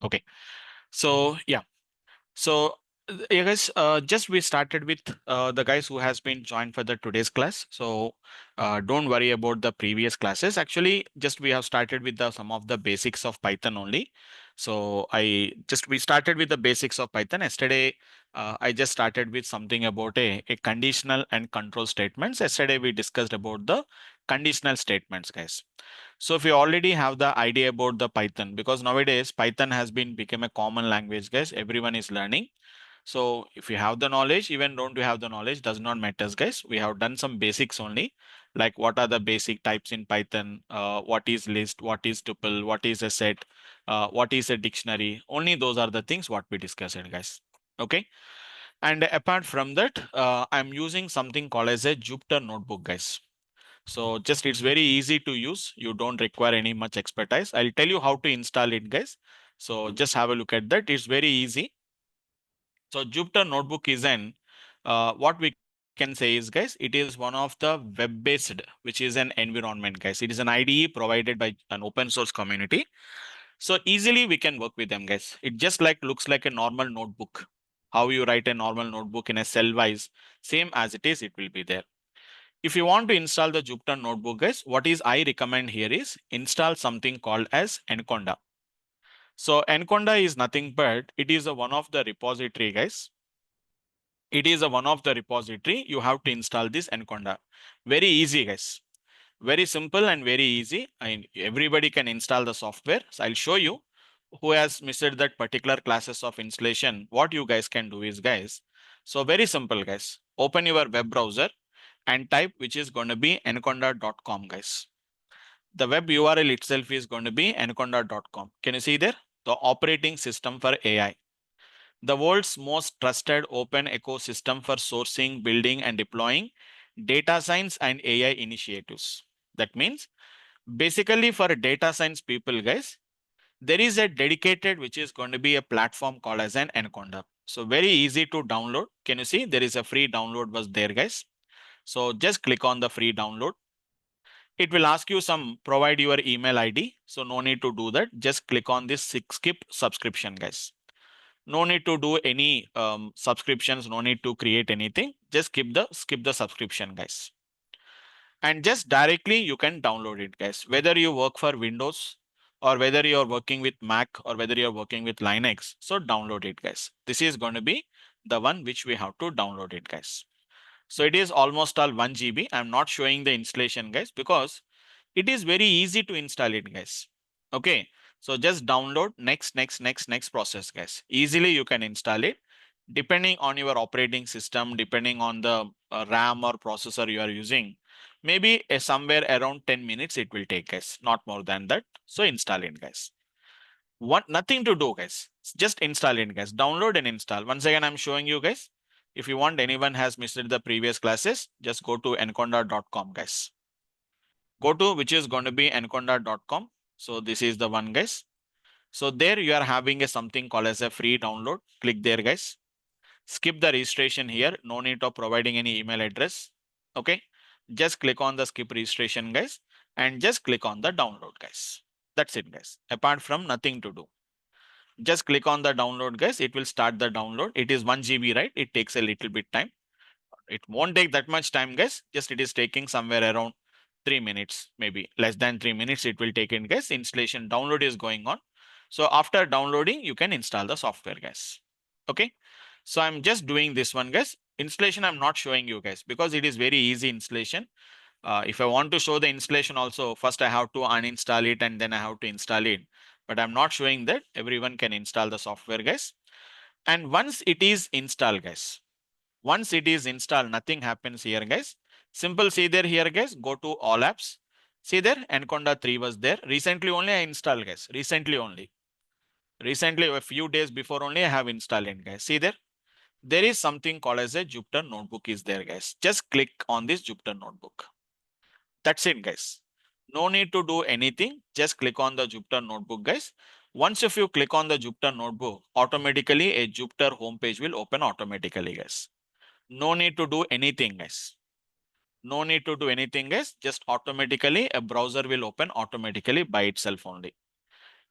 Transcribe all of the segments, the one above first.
Okay. So yeah. So yeah, guys, just we started with the guys who has been joined for the today's class. So don't worry about the previous classes. Actually, just we have started with the some of the basics of Python only. So we started with the basics of Python yesterday. I just started with something about a conditional and control statements. Yesterday we discussed about the conditional statements, guys. So if you already have the idea about the Python, because nowadays Python has been become a common language, guys. Everyone is learning. So if you have the knowledge, even don't you have the knowledge, does not matters, guys. We have done some basics only, like what are the basic types in Python, what is list, what is tuple, what is a set, what is a dictionary. Only those are the things what we discussed, guys. Okay. And apart from that, I'm using something called as a Jupyter notebook, guys. So just it's very easy to use. You don't require any much expertise. I'll tell you how to install it, guys. So just have a look at that. It's very easy. So Jupyter Notebook is an what we can say is, guys, it is one of the web-based, which is an environment, guys. It is an IDE provided by an open source community. So easily we can work with them, guys. It just like looks like a normal notebook. How you write a normal notebook in a cell wise, same as it is, it will be there. If you want to install the Jupyter Notebook, guys, what is I recommend here is install something called as Anaconda. So Anaconda is nothing but it is a one of the repository, guys. It is a one of the repository. You have to install this Anaconda. Very easy, guys. Very simple and very easy. And everybody can install the software. So I'll show you who has missed that particular classes of installation. What you guys can do is, guys. So very simple, guys. Open your web browser and type which is going to be anaconda.com, guys. The web URL itself is going to be anaconda.com. Can you see there? The operating system for AI. The world's most trusted open ecosystem for sourcing, building, and deploying data science and AI initiatives. That means basically for data science people, guys, there is a dedicated which is going to be a platform called as an Anaconda. So very easy to download. Can you see there is a free download was there, guys? So just click on the free download. It will ask you some provide your email ID. So no need to do that. Just click on this skip subscription, guys. No need to do any subscriptions. No need to create anything. Just skip the subscription, guys. And just directly you can download it, guys. Whether you work for Windows or whether you're working with Mac or whether you're working with Linux. So download it, guys. This is going to be the one which we have to download it, guys. So it is almost all 1 GB. I'm not showing the installation, guys, because it is very easy to install it, guys. Okay. So just download next process, guys. Easily you can install it depending on your operating system, depending on the RAM or processor you are using. Maybe somewhere around 10 minutes it will take, guys, not more than that. So install it, guys. Nothing to do, guys. Just install it, guys. Download and install. Once again, I'm showing you, guys. If you want, anyone has missed the previous classes, just go to anaconda.com, guys. Go to which is going to be anaconda.com. So this is the one, guys. So there you are having a something called as a free download. Click there, guys. Skip the registration here. No need of providing any email address. Okay. Just click on the skip registration, guys, and just click on the download, guys. That's it, guys. Apart from nothing to do. Just click on the download, guys. It will start the download. It is 1 GB, right? It takes a little bit time. It won't take that much time, guys. Just it is taking somewhere around 3 minutes, maybe less than 3 minutes. It will take in, guys. Installation download is going on. So after downloading, you can install the software, guys. Okay. So I'm just doing this one, guys. Installation I'm not showing you, guys, because it is very easy installation. If I want to show the installation also, first I have to uninstall it and then I have to install it. But I'm not showing that. Everyone can install the software, guys. And once it is installed, guys, once it is installed, nothing happens here, guys. Simple, see there here, guys. Go to all apps. See there, Anaconda 3 was there. Recently only I installed, guys. Recently only. Recently, a few days before only I have installed it, guys. See there. There is something called as a Jupyter Notebook is there, guys. Just click on this Jupyter Notebook. That's it, guys. No need to do anything. Just click on the Jupyter Notebook, guys. Once if you click on the Jupyter Notebook, automatically a Jupyter homepage will open automatically, guys. No need to do anything, guys. No need to do anything, guys. Just automatically a browser will open automatically by itself only.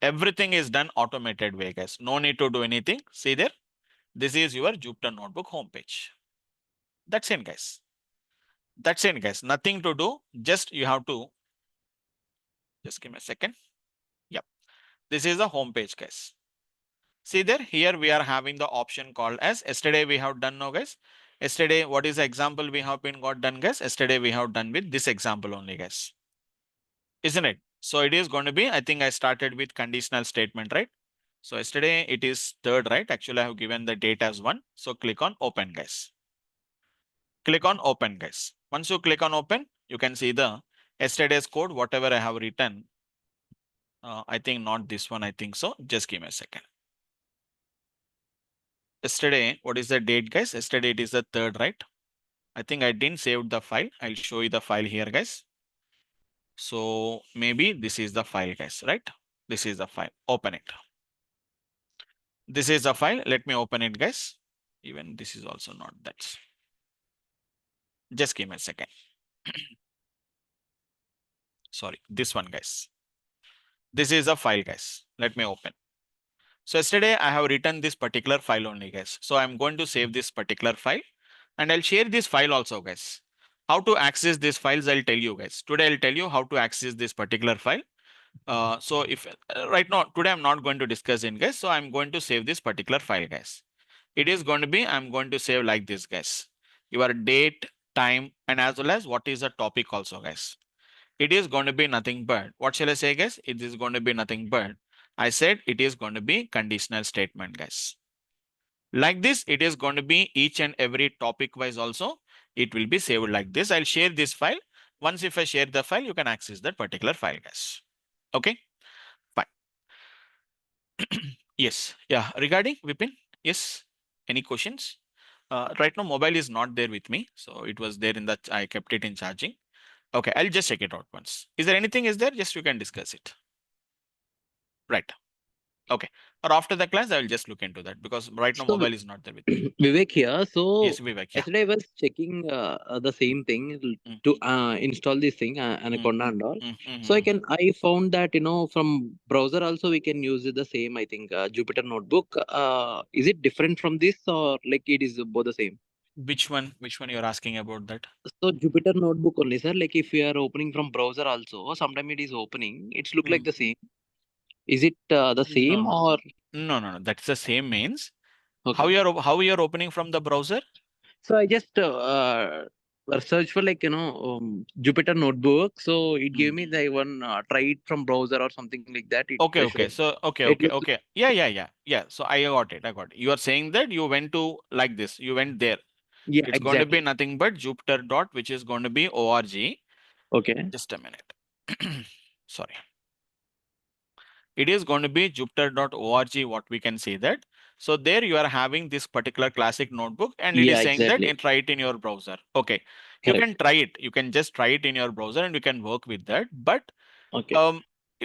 Everything is done automated way, guys. No need to do anything. See there. This is your Jupyter Notebook homepage. That's it, guys. That's it, guys. Nothing to do. Just you have to just give me a second. Yep. This is the homepage, guys. See there, here we are having the option called as yesterday we have done now, guys. Yesterday, what is the example we have been got done, guys? Yesterday we have done with this example only, guys. Isn't it? So it is going to be, I think I started with conditional statement, right? So yesterday it is third, right? Actually, I have given the date as 1. So click on open, guys. Click on open, guys. Once you click on open, you can see the yesterday's code, whatever I have written. I think not this one, I think so. Just give me a second. Yesterday, what is the date, guys? Yesterday it is the third, right? I think I didn't save the file. I'll show you the file here, guys. So maybe this is the file, guys, right? This is the file. Open it. This is the file. Let me open it, guys. Even this is also not that. Just give me a second. Sorry, this one, guys. This is a file, guys. Let me open. So yesterday I have written this particular file only, guys. So I'm going to save this particular file and I'll share this file also, guys. How to access these files, I'll tell you, guys. Today I'll tell you how to access this particular file. So if right now, today I'm not going to discuss in, guys. So I'm going to save this particular file, guys. It is going to be, I'm going to save like this, guys. Your date, time, and as well as what is the topic also, guys. It is going to be nothing but, what shall I say, guys? It is going to be nothing but, I said it is going to be conditional statement, guys. Like this, it is going to be each and every topic wise also. It will be saved like this. I'll share this file. Once if I share the file, you can access that particular file, guys. Okay, fine. Yes, yeah. Regarding Vipin, yes. Any questions? Right now, mobile is not there with me, so it was there in the. I kept it in charging. Okay, I'll just check it out once. Is there anything? Is there? Just you can discuss it. Right. Okay. Or after the class, I will just look into that because right now So, mobile is not there with me. Vivek here. Yes, So, Vivek. Yeah. yesterday I was checking the same thing Mm, to install this thing, mm, Anaconda and all. So mm. I found that from browser also we can use the same. I think Jupyter Notebook. Is it different from this or like it is both the same? Which one? Which one you're asking about that? So Jupyter Notebook only, sir. Like if we are opening from browser also, sometime it is opening. It's look like Mm. the same. Is it the No, same no, or no. That's the same means. okay? How you're opening from the browser? So I just search for Jupyter Notebook. So it gave Mm. me the one try it from browser or something like that. It Okay, okay. showed. So It looks okay. Yeah. So I got it. I got it. You are saying that you went to like this. You went there. yeah, It's going to be exactly. nothing but Jupyter dot, which is going to be org. Okay. Just a minute. Sorry. It is going to be jupyter.org, what we can say that. So there you are having this particular classic notebook and it is Yeah, saying that exactly. try it in your browser. Okay, you Correct. can try it. You can just try it in your browser and you can work with that. But Okay. um,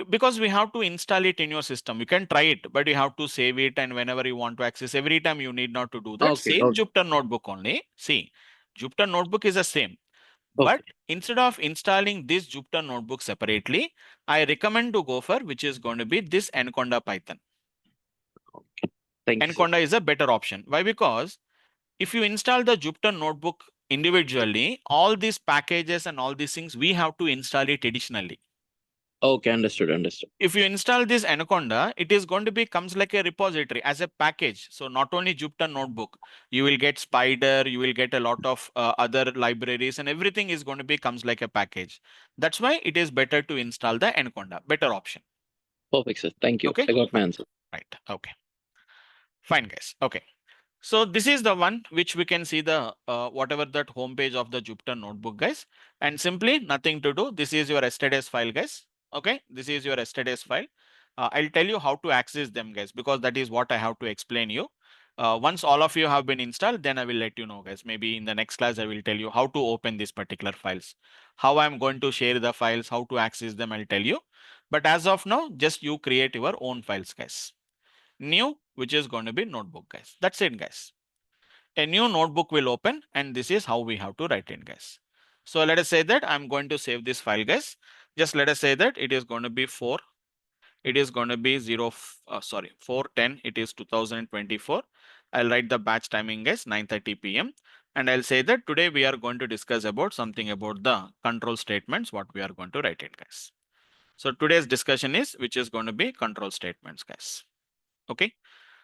because we have to install it in your system, you can try it, but you have to save it. And whenever you want to access, every time you need not to do that. Okay. Same Okay. Jupyter notebook only. See, Jupyter notebook is the same. But Okay. instead of installing this Jupyter notebook separately, I recommend to go for which is going to be this Anaconda Python. Okay. Thank you, sir. Anaconda is a better option. Why? Because if you install the Jupyter notebook individually, all these packages and all these things, we have to install it additionally. Okay. Understood. Understood. If you install this Anaconda, it is going to be comes like a repository as a package. So not only Jupyter notebook, you will get Spider, you will get a lot of other libraries and everything is going to be comes like a package. That's why it is better to install the Anaconda, better option. Perfect, sir. Thank you. Okay, I got my answer. right. Okay, fine, guys. Okay. So this is the one which we can see the whatever that homepage of the Jupyter notebook, guys. And simply nothing to do. This is your yesterday's file, guys. Okay, this is your yesterday's file. I'll tell you how to access them, guys, because that is what I have to explain you. Once all of you have been installed, then I will let you know, guys. Maybe in the next class, I will tell you how to open these particular files, how I'm going to share the files, how to access them, I'll tell you. But as of now, just you create your own files, guys. New, which is going to be notebook, guys. That's it, guys. A new notebook will open and this is how we have to write it, guys. So let us say that I'm going to save this file, guys. Just let us say that it is going to be 4 It is going to be 410. It is 2024. I'll write the batch timing as 9:30 p.m. And I'll say that today we are going to discuss about something about the control statements, what we are going to write it, guys. So today's discussion is which is going to be control statements, guys. Okay.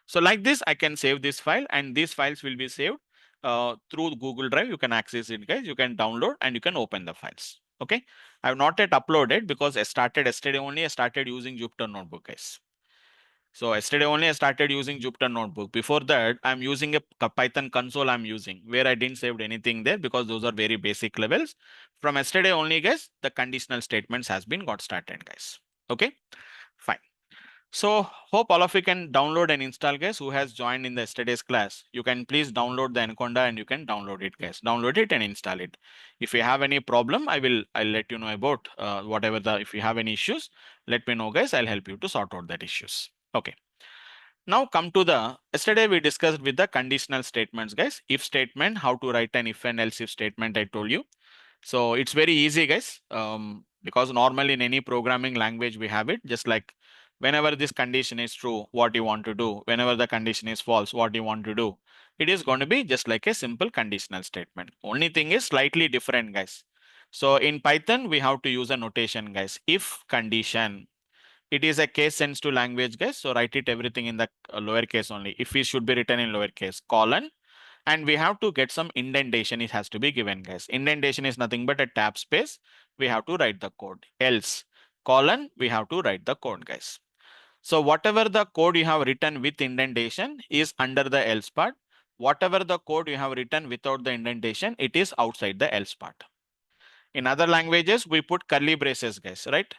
So like this, I can save this file and these files will be saved through Google Drive. You can access it, guys. You can download and you can open the files. Okay. I have not yet uploaded because I started yesterday only. I started using Jupyter Notebook, guys. So yesterday only I started using Jupyter Notebook. Before that, I'm using a Python console I'm using where I didn't save anything there because those are very basic levels. From yesterday only, guys, the conditional statements has been got started, guys. Okay, fine. So hope all of you can download and install, guys, who has joined in the yesterday's class. You can please download the Anaconda and you can download it, guys. Download it and install it. If you have any problem, I'll let you know about whatever if you have any issues, let me know, guys. I'll help you to sort out that issues. Okay. Now come to yesterday we discussed with the conditional statements, guys. If statement, how to write an if and else if statement, I told you. So it's very easy, guys, because normally in any programming language we have it, just like whenever this condition is true, what you want to do, whenever the condition is false, what you want to do, it is going to be just like a simple conditional statement. Only thing is slightly different, guys. So in Python, we have to use a notation, guys. If condition, it is a case sensitive language, guys. So write it everything in the lowercase only. If it should be written in lowercase, colon, and we have to get some indentation. It has to be given, guys. Indentation is nothing but a tab space. We have to write the code. Else, colon, we have to write the code, guys. So whatever the code you have written with indentation is under the else part. Whatever the code you have written without the indentation, it is outside the else part. In other languages, we put curly braces, guys, right?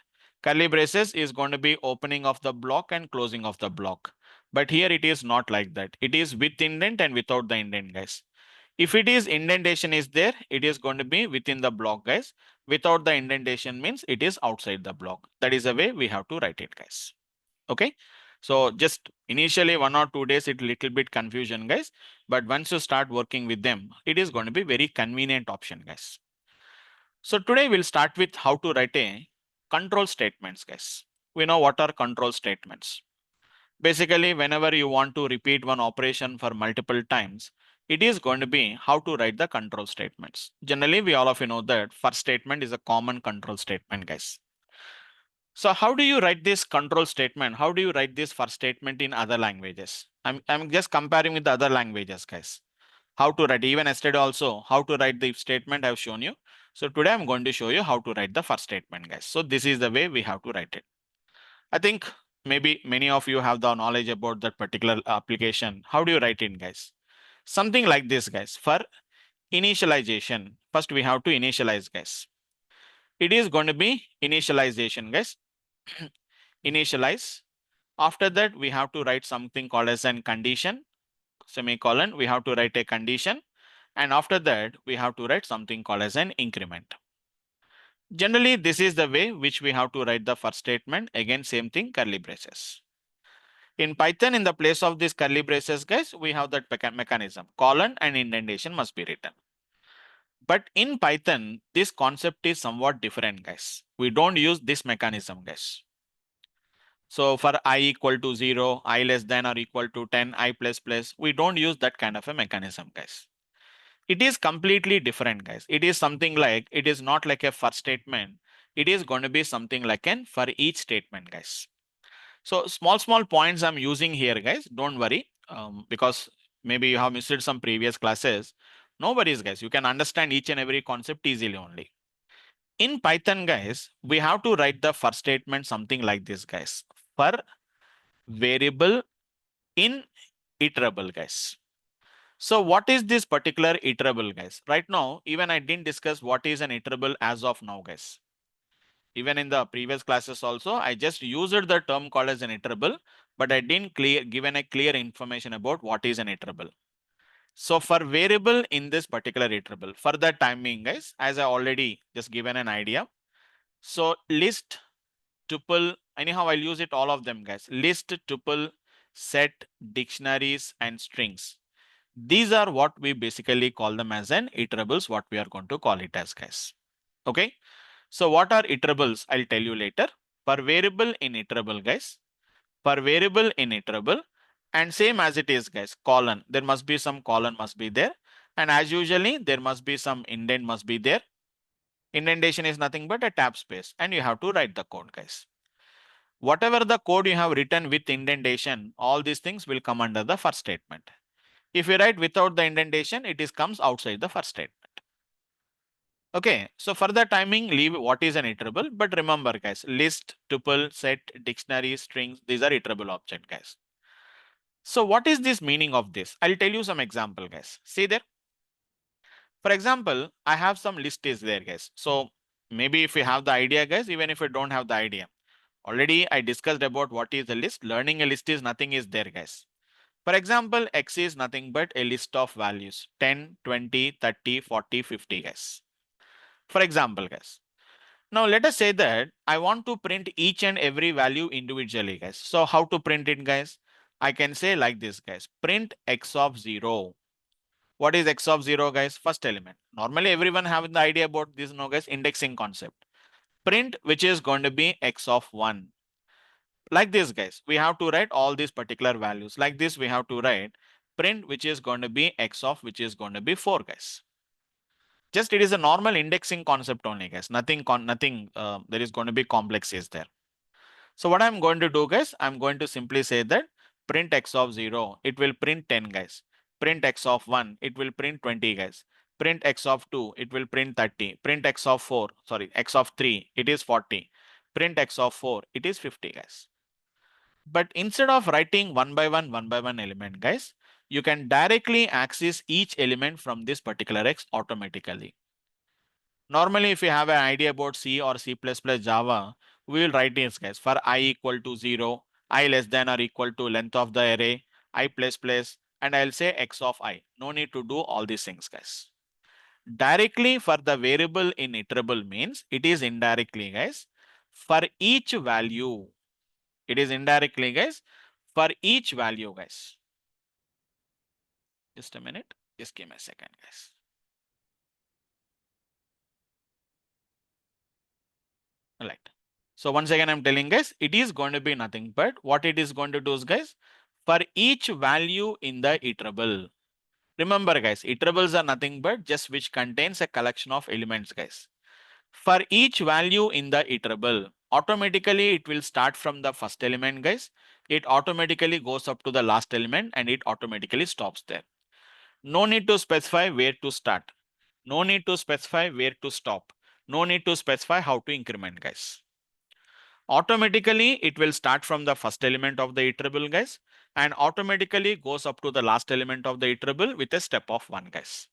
Curly braces is going to be opening of the block and closing of the block. But here it is not like that. It is with indent and without the indent, guys. If it is indentation is there, it is going to be within the block, guys. Without the indentation means it is outside the block. That is the way we have to write it, guys. Okay. So just initially 1 or 2 days, it little bit confusion, guys. But once you start working with them, it is going to be very convenient option, guys. So today we'll start with how to write a control statements, guys. We know what are control statements. Basically, whenever you want to repeat one operation for multiple times, it is going to be how to write the control statements. Generally, we all of you know that first statement is a common control statement, guys. So how do you write this control statement? How do you write this first statement in other languages? I'm just comparing with the other languages, guys. How to write, even yesterday also, how to write the if statement I've shown you. So today I'm going to show you how to write the first statement, guys. So this is the way we have to write it. I think maybe many of you have the knowledge about that particular application. How do you write it, guys? Something like this, guys. For initialization, first we have to initialize, guys. It is going to be initialization, guys. Initialize. After that, we have to write something called as an condition, semicolon. We have to write a condition. And after that, we have to write something called as an increment. Generally, this is the way which we have to write the first statement. Again, same thing, curly braces. In Python, in the place of these curly braces, guys, we have that mechanism. Colon and indentation must be written. But in Python, this concept is somewhat different, guys. We don't use this mechanism, guys. So for I equal to 0, I less than or equal to 10, I plus plus, we don't use that kind of a mechanism, guys. It is completely different, guys. It is something like, it is not like a first statement. It is going to be something like an for each statement, guys. So small points I'm using here, guys. Don't worry, because maybe you have missed some previous classes. No worries, guys. You can understand each and every concept easily only. In Python, guys, we have to write the first statement something like this, guys. For variable in iterable, guys. So what is this particular iterable, guys? Right now, even I didn't discuss what is an iterable as of now, guys. Even in the previous classes also, I just used the term called as an iterable, but I didn't given a clear information about what is an iterable. So for variable in this particular iterable, for the timing, guys, as I already just given an idea. So list, tuple, anyhow, I'll use it all of them, guys. List, tuple, set, dictionaries, and strings. These are what we basically call them as an iterables, what we are going to call it as, guys. Okay. So what are iterables? I'll tell you later. For variable in iterable, guys, for variable in iterable, and same as it is, guys, colon, there must be some colon must be there, and as usually there must be some indent must be there. Indentation is nothing but a tab space, and you have to write the code, guys. Whatever the code you have written with indentation, all these things will come under the first statement. If you write without the indentation, it is comes outside the first statement. Okay, so for the timing, leave what is an iterable, but remember, guys, list, tuple, set, dictionary, strings, these are iterable object, guys. So what is this meaning of this? I'll tell you some example, guys. See there. For example, I have some list is there, guys. So maybe if you have the idea, guys, even if you don't have the idea, already I discussed about what is the list. Learning a list is nothing is there, guys. For example, X is nothing but a list of values 10, 20, 30, 40, 50, guys. For example, guys. Now let us say that I want to print each and every value individually, guys. So how to print it, guys? I can say like this, guys. Print X of 0. What is X of 0, guys? First element. Normally everyone have the idea about this, no, guys, indexing concept. Print which is going to be X of 1. Like this, guys, we have to write all these particular values. Like this, we have to write print which is going to be X of which is going to be 4, guys. Just it is a normal indexing concept only, guys. Nothing, there is going to be complex is there. So what I'm going to do, guys, I'm going to simply say that print X of 0, it will print 10, guys. Print X of 1, it will print 20, guys. Print X of 2, it will print 30. Print X of 4, sorry, X of 3, it is 40. Print X of 4, it is 50, guys. But instead of writing one by one element, guys, you can directly access each element from this particular X automatically. Normally, if you have an idea about C or C++ Java, we will write this, guys. For I equal to 0, I less than or equal to length of the array, I plus plus, and I'll say X of I. No need to do all these things, guys. Directly for the variable in iterable means it is indirectly, guys. For each value, it is indirectly, guys. For each value, guys. Just a minute. Just give me a second, guys. Right. So once again, I'm telling, guys, it is going to be nothing but what it is going to do is, guys, for each value in the iterable. Remember, guys, iterables are nothing but just which contains a collection of elements, guys. For each value in the iterable, automatically it will start from the first element, guys. It automatically goes up to the last element and it automatically stops there. No need to specify where to start. No need to specify where to stop. No need to specify how to increment, guys. Automatically, it will start from the first element of the iterable, guys, and automatically goes up to the last element of the iterable with a step of 1, guys.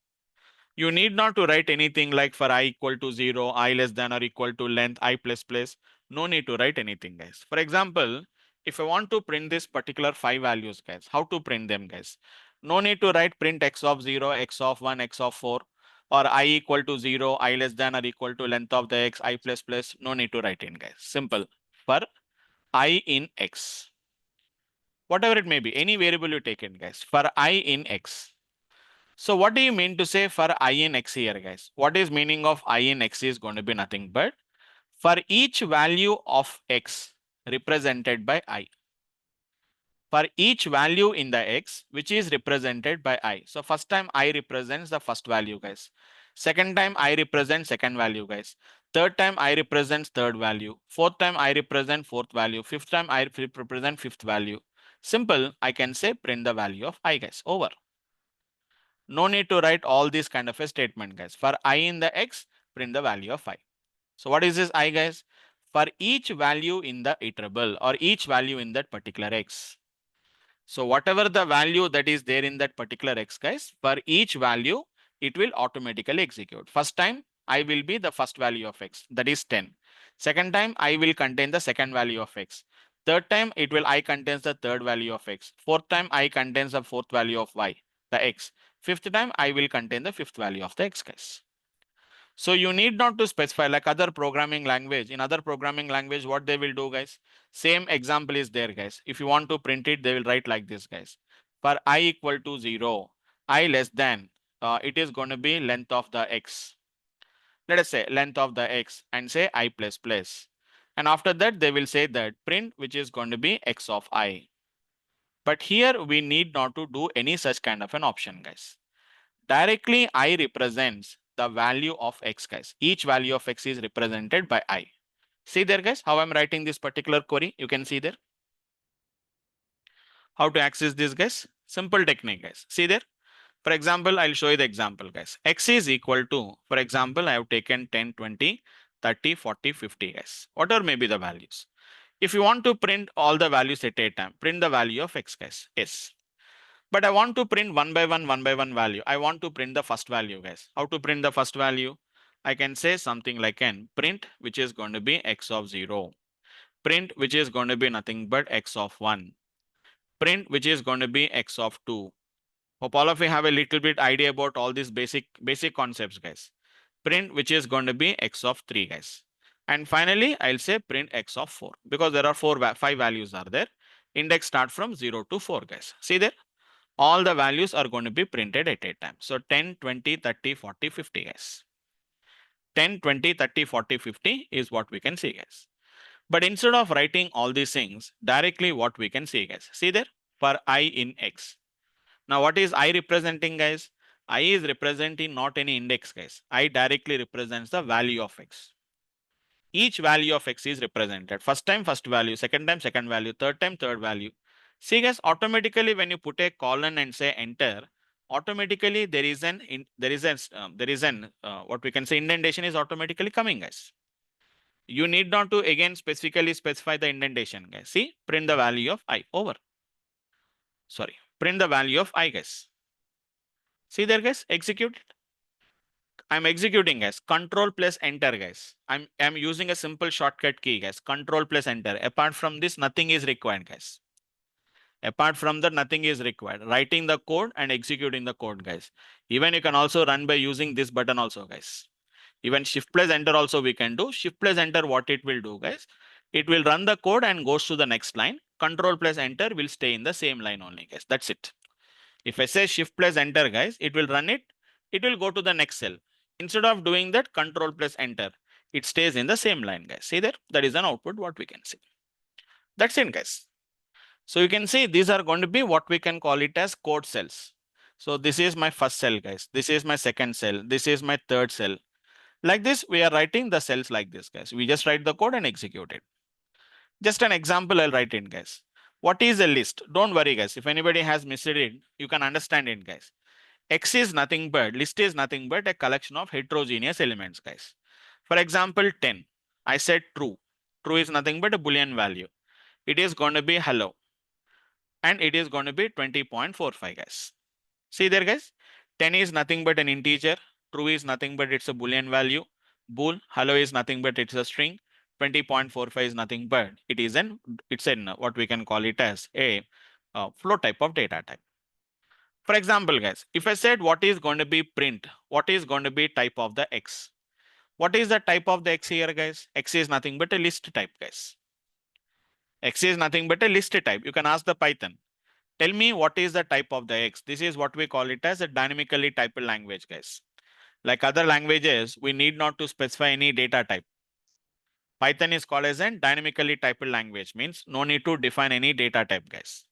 You need not to write anything like for I equal to 0, I less than or equal to length, I plus plus. No need to write anything, guys. For example, if I want to print this particular 5 values, guys, how to print them, guys? No need to write print X of 0, X of 1, X of 4, or I equal to 0, I less than or equal to length of the X, I plus plus. No need to write in, guys. Simple. For I in X, whatever it may be, any variable you take in, guys, for I in X. So what do you mean to say for I in X here, guys? What is meaning of I in X is going to be nothing but for each value of X represented by I. For each value in the X, which is represented by I. So first time I represents the first value, guys. Second time I represent second value, guys. Third time I represents third value. Fourth time I represent fourth value. Fifth time I represent fifth value. Simple, I can say print the value of I, guys. Over. No need to write all these kind of a statement, guys. For I in the X, print the value of I. So what is this I, guys? For each value in the iterable or each value in that particular X. So whatever the value that is there in that particular X, guys, for each value, it will automatically execute. First time, I will be the first value of X, that is 10. Second time, I will contain the second value of X. Third time, it will I contains the third value of X. Fourth time, I contains the fourth value of Y, the X. Fifth time, I will contain the fifth value of the X, guys. So you need not to specify like other programming language. In other programming language, what they will do, guys? Same example is there, guys. If you want to print it, they will write like this, guys. For I equal to 0, I less than, it is going to be length of the X. Let us say length of the X and say I plus plus. And after that, they will say that print which is going to be x of I. But here we need not to do any such kind of an option, guys. Directly I represents the value of x, guys. Each value of x is represented by I. See there, guys, how I'm writing this particular query. You can see there. How to access this, guys? Simple technique, guys. See there. For example, I'll show you the example, guys. X is equal to, for example, I have taken 10, 20, 30, 40, 50, guys. Whatever may be the values. If you want to print all the values at a time, print the value of x, guys. S. But I want to print one by one value. I want to print the first value, guys. How to print the first value? I can say something like an print, which is going to be x of 0. Print, which is going to be nothing but x of 1. Print, which is going to be x of 2. Hope all of you have a little bit idea about all these basic concepts, guys. Print, which is going to be x of 3, guys. And finally, I'll say print x of 4, because there are 5 values are there. Index start from 0 to 4, guys. See there? All the values are going to be printed at a time. So 10, 20, 30, 40, 50, guys. 10, 20, 30, 40, 50 is what we can see, guys. But instead of writing all these things, directly what we can see, guys. See there? For I in x. Now what is I representing, guys? I is representing not any index, guys. I directly represents the value of x. Each value of x is represented. First time, first value. Second time, second value. Third time, third value. See, guys, automatically when you put a colon and say enter, automatically there is an what we can say indentation is automatically coming, guys. You need not to again specifically specify the indentation, guys. See, print the value of I over. Sorry, print the value of I, guys. See there, guys, execute it. I'm executing, guys. Control plus enter, guys. I'm using a simple shortcut key, guys. Control plus enter. Apart from this, nothing is required, guys. Apart from that, nothing is required. Writing the code and executing the code, guys. Even you can also run by using this button also, guys. Even shift plus enter also we can do. Shift plus enter, what it will do, guys? It will run the code and goes to the next line. Control plus enter will stay in the same line only, guys. That's it. If I say shift plus enter, guys, it will run it. It will go to the next cell. Instead of doing that, control plus enter, it stays in the same line, guys. See there? That is an output what we can see. That's it, guys. So you can see these are going to be what we can call it as code cells. So this is my first cell, guys. This is my second cell. This is my third cell. Like this, we are writing the cells like this, guys. We just write the code and execute it. Just an example I'll write in, guys. What is a list? Don't worry, guys. If anybody has missed it, you can understand it, guys. X is nothing but, list is nothing but a collection of heterogeneous elements, guys. For example, 10. I said true. True is nothing but a Boolean value. It is going to be hello. And it is going to be 20.45, guys. See there, guys. 10 is nothing but an integer. True is nothing but it's a Boolean value. Bool, hello is nothing but it's a string. 20.45 is nothing but it's an what we can call it as a float type of data type. For example, guys, if I said what is going to be print, what is going to be type of the X? What is the type of the X here, guys? X is nothing but a list type, guys. X is nothing but a list type. You can ask the Python. Tell me what is the type of the X. This is what we call it as a dynamically typed language, guys. Like other languages, we need not to specify any data type. Python is called as a dynamically typed language, means no need to define any data type, guys.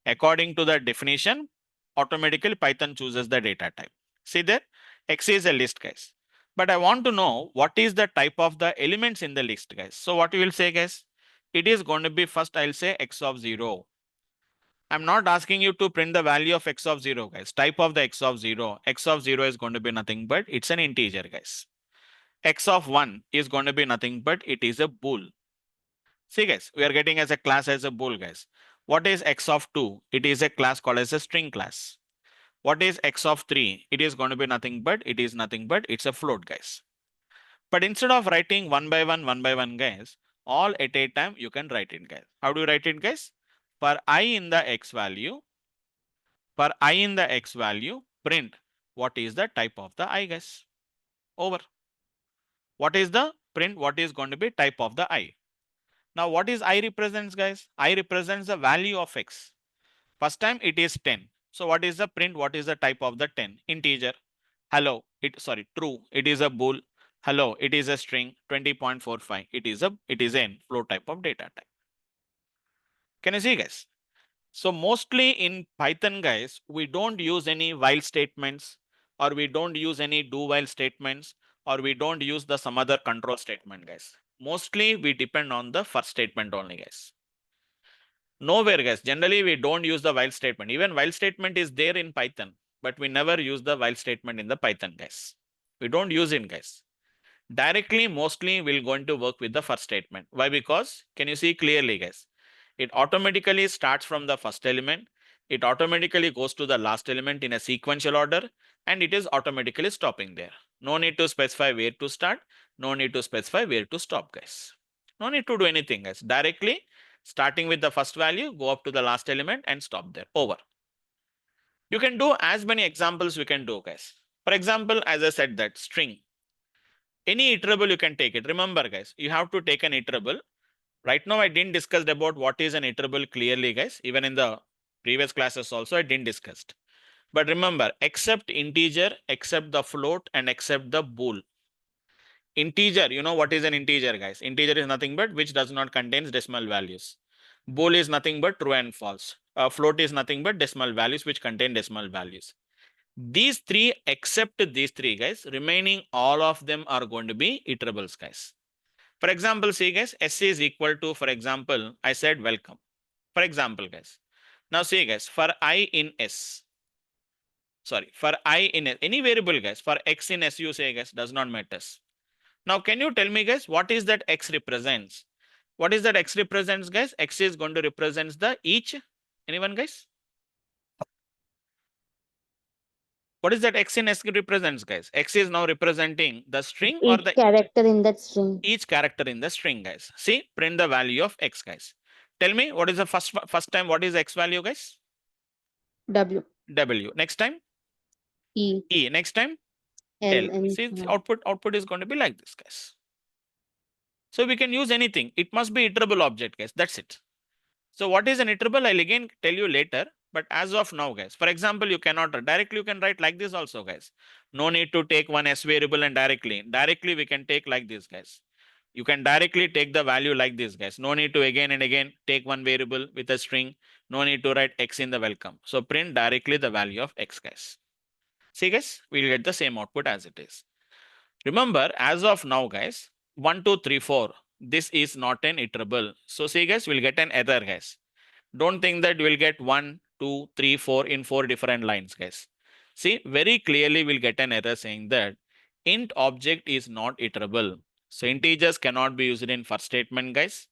According to the definition, automatically Python chooses the data type. See there, X is a list, guys. But I want to know what is the type of the elements in the list, guys. So what we will say, guys, it is going to be first I'll say X of 0. I'm not asking you to print the value of X of 0, guys. Type of the X of 0. X of 0 is going to be nothing but it's an integer, guys. X of 1 is going to be nothing but it is a bool. See, guys, we are getting as a class as a bool, guys. What is X of 2? It is a class called as a string class. What is X of 3? It is going to be nothing but it's a float, guys. But instead of writing one by one, guys, all at a time you can write it, guys. How do you write it, guys? For I in the X value, print what is the type of the I, guys. Over. What is the print? What is going to be type of the I? Now what is I represents, guys? I represents the value of X. First time it is 10. So what is the print? What is the type of the 10? Integer. Hello. True. It is a bool. Hello, it is a string 20.45. It is an float type of data type. Can you see, guys? So mostly in Python, guys, we don't use any while statements, or we don't use any do while statements, or we don't use the some other control statement, guys. Mostly we depend on the first statement only, guys. Nowhere, guys. Generally, we don't use the while statement. Even while statement is there in Python, but we never use the while statement in the Python, guys. We don't use it, guys. Directly, mostly we're going to work with the first statement. Why? Because, can you see clearly, guys? It automatically starts from the first element. It automatically goes to the last element in a sequential order, and it is automatically stopping there. No need to specify where to start. No need to specify where to stop, guys. No need to do anything, guys. Directly starting with the first value, go up to the last element and stop there. Over. You can do as many examples we can do, guys. For example, as I said, that string. Any iterable you can take it. Remember, guys, you have to take an iterable. Right now, I didn't discuss about what is an iterable clearly, guys. Even in the previous classes also, I didn't discuss. But remember, except integer, except the float, and except the bool. Integer, you know what is an integer, guys? Integer is nothing but which does not contains decimal values. Bool is nothing but true and false. Float is nothing but decimal values which contain decimal values. These three, except these three, guys, remaining all of them are going to be iterables, guys. For example, see, guys, S is equal to, for example, I said welcome. For example, guys. Now see, guys, for I in S, sorry, for I in S, any variable, guys, for X in S, you say, guys, does not matter. Now, can you tell me, guys, what is that X represents? What is that X represents, guys? X is going to represent the each. Anyone, guys? What is that X in S represents, guys? X is now representing the string or Each the character in that string. each character in the string, guys. See, print the value of X, guys. Tell me what is the first time, what is X value, guys? W. W. Next time? E. E. Next time? L. L. And See, output is going to be like this, guys. So we can use anything. It must be iterable object, guys. That's it. So what is an iterable? I'll again tell you later. But as of now, guys, for example, you cannot directly, you can write like this also, guys. No need to take one S variable and directly we can take like this, guys. You can directly take the value like this, guys. No need to again and again take one variable with a string. No need to write X in the welcome. So print directly the value of X, guys. See, guys, we'll get the same output as it is. Remember, as of now, guys, 1, 2, 3, 4. This is not an iterable. So see, guys, we'll get an error, guys. Don't think that we'll get 1, 2, 3, 4 in 4 different lines, guys. See, very clearly we'll get an error saying that int object is not iterable. So integers cannot be used in first statement, guys.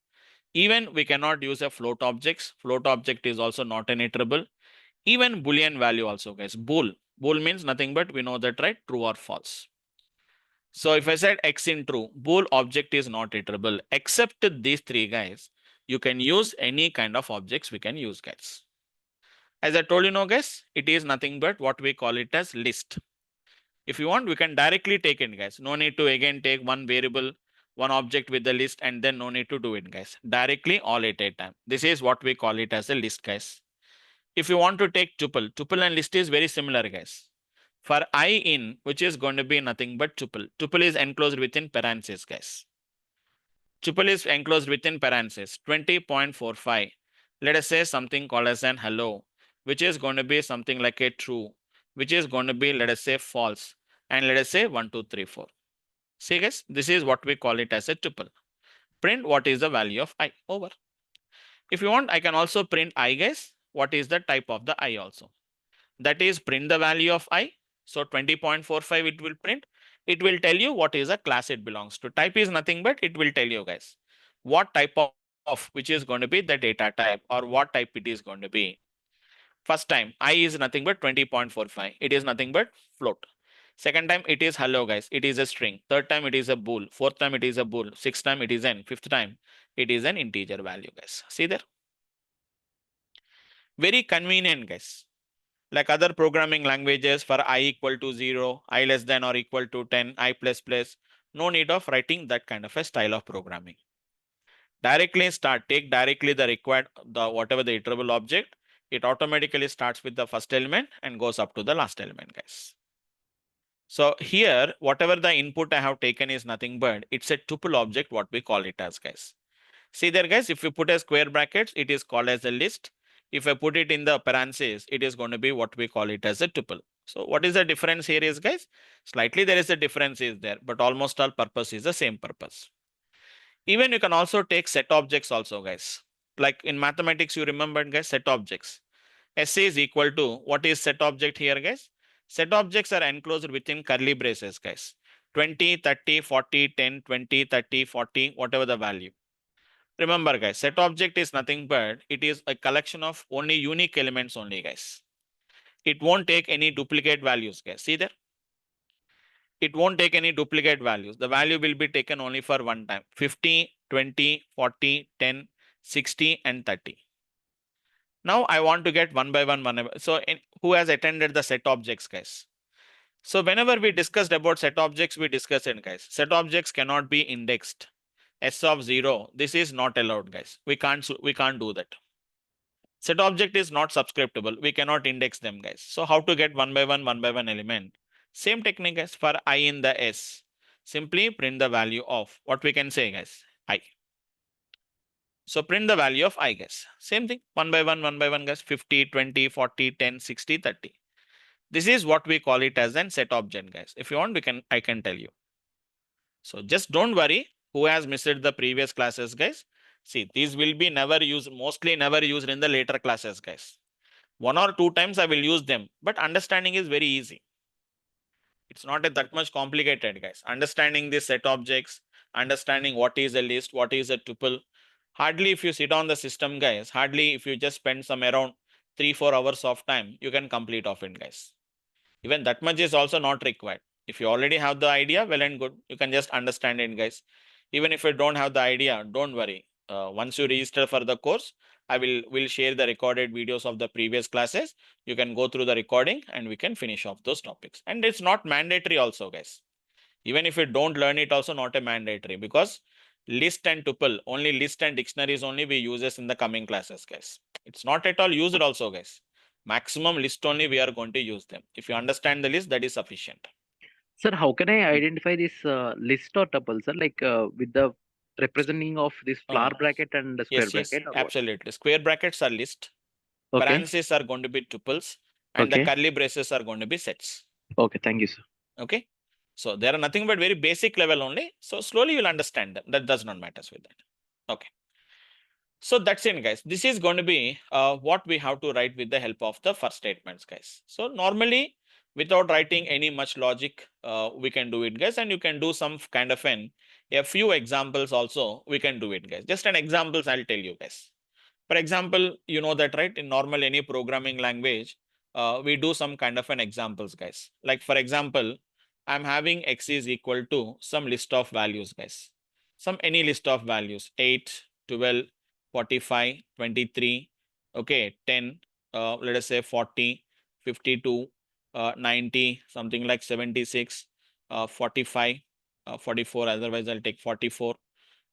Even we cannot use a float objects. Float object is also not an iterable. Even Boolean value also, guys. Bool. Bool means nothing but we know that, right? True or false. So if I said X in true, bool object is not iterable. Except these three, guys, you can use any kind of objects we can use, guys. As I told you now, guys, it is nothing but what we call it as list. If you want, we can directly take it, guys. No need to again take one variable, one object with the list, and then no need to do it, guys. Directly all at a time. This is what we call it as a list, guys. If you want to take tuple and list is very similar, guys. For I in, which is going to be nothing but tuple. Tuple is enclosed within parentheses, guys. Tuple is enclosed within parentheses, 20.45. Let us say something called as an hello, which is going to be something like a true, which is going to be, let us say, false. And let us say 1, 2, 3, 4. See, guys, this is what we call it as a tuple. Print what is the value of I. Over. If you want, I can also print I, guys. What is the type of the I also? That is print the value of I. So 20.45 it will print. It will tell you what is a class it belongs to. Type is nothing but it will tell you, guys, what type of which is going to be the data type or what type it is going to be. First time I is nothing but 20.45. It is nothing but float. Second time it is hello, guys. It is a string. Third time it is a bool. Fourth time it is a bool. Sixth time it is n. Fifth time it is an integer value, guys. See there? Very convenient, guys. Like other programming languages for I equal to 0, I less than or equal to 10, I plus plus. No need of writing that kind of a style of programming. Directly take directly the required, whatever the iterable object. It automatically starts with the first element and goes up to the last element, guys. So here, whatever the input I have taken is nothing but it's a tuple object, what we call it as, guys. See there, guys, if you put a square brackets, it is called as a list. If I put it in the parentheses, it is going to be what we call it as a tuple. So what is the difference here is, guys? Slightly there is a difference is there, but almost all purpose is the same purpose. Even you can also take set objects also, guys. Like in mathematics, you remember, guys, set objects. S is equal to, what is set object here, guys? Set objects are enclosed within curly braces, guys. 20, 30, 40, 10, 20, 30, 40, whatever the value. Remember, guys, set object is nothing but it is a collection of only unique elements only, guys. It won't take any duplicate values, guys. See there? It won't take any duplicate values. The value will be taken only for one time. 50, 20, 40, 10, 60, and 30. Now I want to get one by one, So who has attended the set objects, guys? So whenever we discussed about set objects, we discussed it, guys. Set objects cannot be indexed. S of 0, this is not allowed, guys. We can't do that. Set object is not subscriptable. We cannot index them, guys. So how to get one by one element? Same technique as for I in the S. Simply print the value of what we can say, guys, I. So print the value of I, guys. Same thing, one by one, guys. 50, 20, 40, 10, 60, 30. This is what we call it as an set object, guys. If you want, I can tell you. So just don't worry who has missed the previous classes, guys. See, these will be mostly never used in the later classes, guys. 1 or 2 times I will use them, but understanding is very easy. It's not that much complicated, guys. Understanding the set objects, understanding what is a list, what is a tuple. Hardly if you sit on the system, guys, hardly if you just spend some around 3-4 hours of time, you can complete of it, guys. Even that much is also not required. If you already have the idea, well and good, you can just understand it, guys. Even if you don't have the idea, don't worry. Once you register for the course, I will share the recorded videos of the previous classes. You can go through the recording and we can finish off those topics. And it's not mandatory also, guys. Even if you don't learn it, also not a mandatory, because list and tuple, only list and dictionaries only we uses in the coming classes, guys. It's not at all used also, guys. Maximum list only we are going to use them. If you understand the list, that is sufficient. Sir, how can I identify this list or tuple, sir? Like with the representing of this flower bracket and the square Yes, yes, bracket or what? absolutely. Square brackets are list, Okay. parentheses are going to be tuples, and the Okay. curly braces are going to be sets. Okay. Thank you, sir. Okay. So there are nothing but very basic level only. So slowly you'll understand them. That does not matter with that. Okay. So that's it, guys. This is going to be what we have to write with the help of the first statements, guys. So normally, without writing any much logic, we can do it, guys. And you can do some kind of a few examples also. We can do it, guys. Just an examples I'll tell you, guys. For example, you know that, right? In normal any programming language, we do some kind of an examples, guys. Like for example, I'm having x is equal to some list of values, guys. Some any list of values, 8, 12, 45, 23, okay, 10, let us say 40, 52, 90, something like 76, 45, 44, otherwise I'll take 44.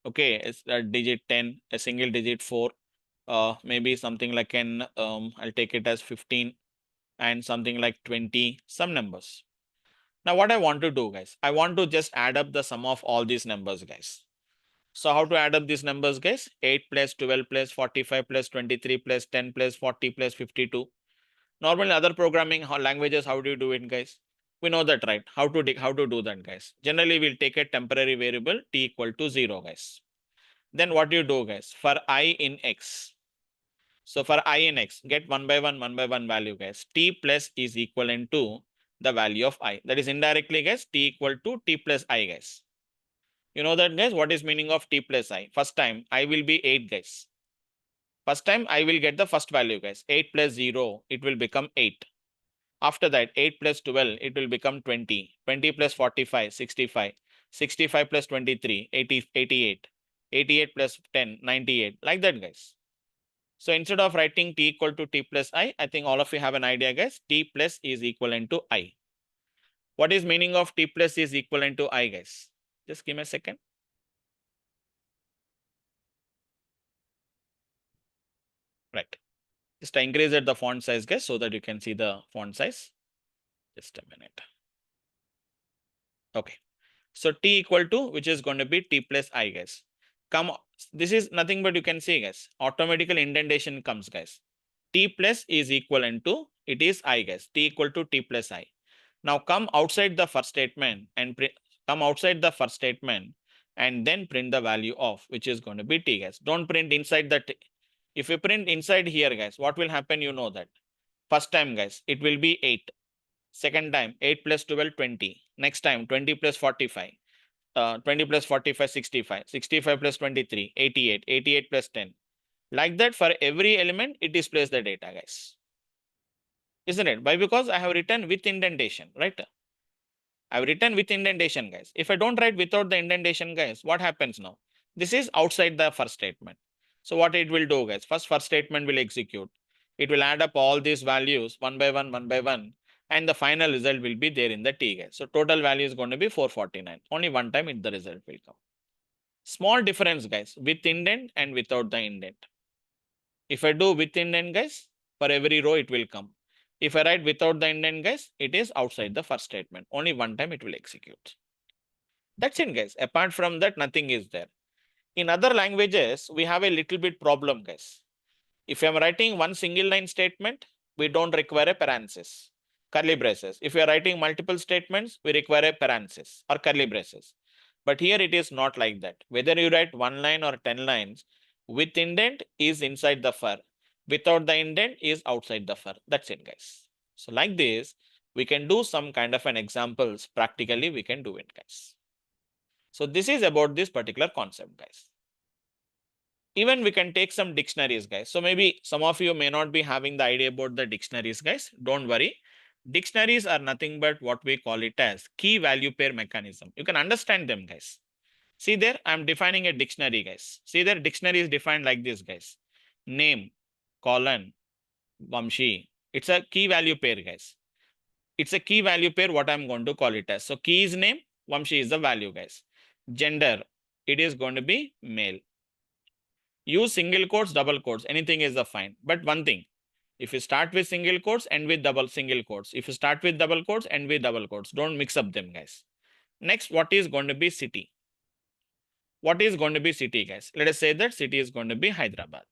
Okay, it's a digit 10, a single digit 4, maybe something like I'll take it as 15 and something like 20, some numbers. Now what I want to do, guys, I want to just add up the sum of all these numbers, guys. So how to add up these numbers, guys? 8 plus 12 plus 45 plus 23 plus 10 plus 40 plus 52. Normally other programming languages, how do you do it, guys? We know that, right? How to do that, guys? Generally, we'll take a temporary variable t equal to 0, guys. Then what do you do, guys? For I in x. So for I in x, get one by one value, guys. T plus is equivalent to the value of I. That is indirectly, guys, t equal to t plus I, guys. You know that, guys, what is meaning of t plus I? First time, I will be 8, guys. First time, I will get the first value, guys. 8 plus 0, it will become 8. After that, 8 plus 12, it will become 20. 20 plus 45, 65. 65 plus 23, 80, 88. 88 plus 10, 98. Like that, guys. So instead of writing t equal to t plus I think all of you have an idea, guys. T plus is equivalent to I. What is meaning of t plus is equivalent to I, guys? Just give me a second. Right. Just increase the font size, guys, so that you can see the font size. Just a minute. Okay. So t equal to, which is going to be t plus I, guys. This is nothing but you can see, guys, automatically indentation comes, guys. T plus is equivalent to, it is I, guys. T equal to t plus I. Now come outside the first statement and then print the value of, which is going to be t, guys. Don't print inside the t. If you print inside here, guys, what will happen? You know that. First time, guys, it will be 8. Second time, 8 plus 12, 20. Next time, 20 plus 45. 20 plus 45, 65. 65 plus 23, 88. 88 plus 10. Like that, for every element, it displays the data, guys. Isn't it? Why? Because I have written with indentation, right? I've written with indentation, guys. If I don't write without the indentation, guys, what happens now? This is outside the first statement. So what it will do, guys? First statement will execute. It will add up all these values one by one, and the final result will be there in the T, guys. So total value is going to be 449. Only one time the result will come. Small difference, guys, with indent and without the indent. If I do with indent, guys, for every row it will come. If I write without the indent, guys, it is outside the first statement. Only one time it will execute. That's it, guys. Apart from that, nothing is there. In other languages, we have a little bit problem, guys. If I'm writing one single line statement, we don't require a parenthesis, curly braces. If we are writing multiple statements, we require a parenthesis or curly braces. But here it is not like that. Whether you write 1 line or 10 lines, with indent is inside the for. Without the indent is outside the for. That's it, guys. So like this, we can do some kind of an examples. Practically, we can do it, guys. So this is about this particular concept, guys. Even we can take some dictionaries, guys. So maybe some of you may not be having the idea about the dictionaries, guys. Don't worry. Dictionaries are nothing but what we call it as key value pair mechanism. You can understand them, guys. See there, I'm defining a dictionary, guys. See there, dictionary is defined like this, guys. Name, colon, Vamsi. It's a key value pair, guys. It's a key value pair, what I'm going to call it as. So key is name, Vamsi is the value, guys. Gender, it is going to be male. Use single quotes, double quotes, anything is the fine. But one thing, if you start with single quotes and with double single quotes, if you start with double quotes and with double quotes, don't mix up them, guys. Next, what is going to be city? What is going to be city, guys? Let us say that city is going to be Hyderabad.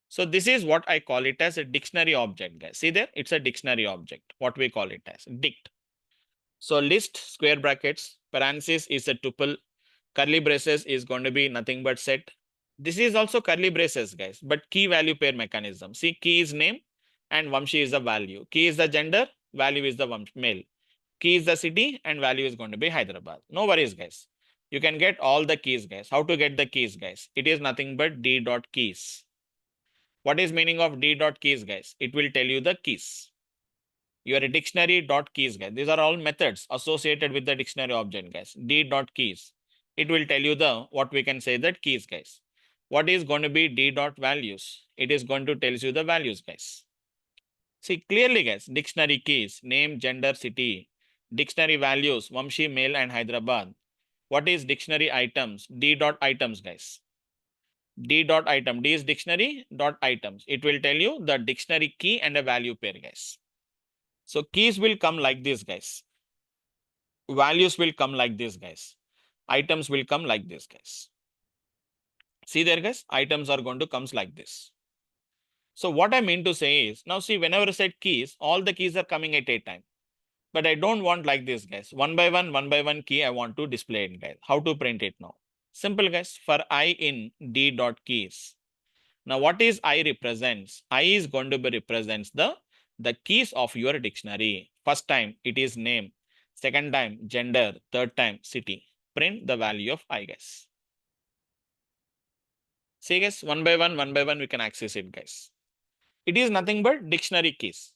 So this is what I call it as a dictionary object, guys. See there, it's a dictionary object, what we call it as dict. So list, square brackets, parenthesis is a tuple, curly braces is going to be nothing but set. This is also curly braces, guys, but key value pair mechanism. See, key is name and Vamsi is the value. Key is the gender, value is the male. Key is the city and value is going to be Hyderabad. No worries, guys. You can get all the keys, guys. How to get the keys, guys? It is nothing but d dot keys. What is meaning of d dot keys, guys? It will tell you the keys. Your dictionary dot keys, guys. These are all methods associated with the dictionary object, guys. D dot keys. It will tell you the, what we can say that keys, guys. What is going to be d dot values? It is going to tell you the values, guys. See clearly, guys, dictionary keys, name, gender, city, dictionary values, Vamsi, male and Hyderabad. What is dictionary items? D dot items, guys. D dot item, D is dictionary dot items. It will tell you the dictionary key and a value pair, guys. So keys will come like this, guys. Values will come like this, guys. Items will come like this, guys. See there, guys, items are going to come like this. So what I mean to say is, now see, whenever I said keys, all the keys are coming at a time. But I don't want like this, guys. One by one key I want to display it, guys. How to print it now? Simple, guys. For I in d dot keys. Now what is I represents? I is going to be represents the keys of your dictionary. First time it is name. Second time gender. Third time city. Print the value of I, guys. See, guys, one by one we can access it, guys. It is nothing but dictionary keys.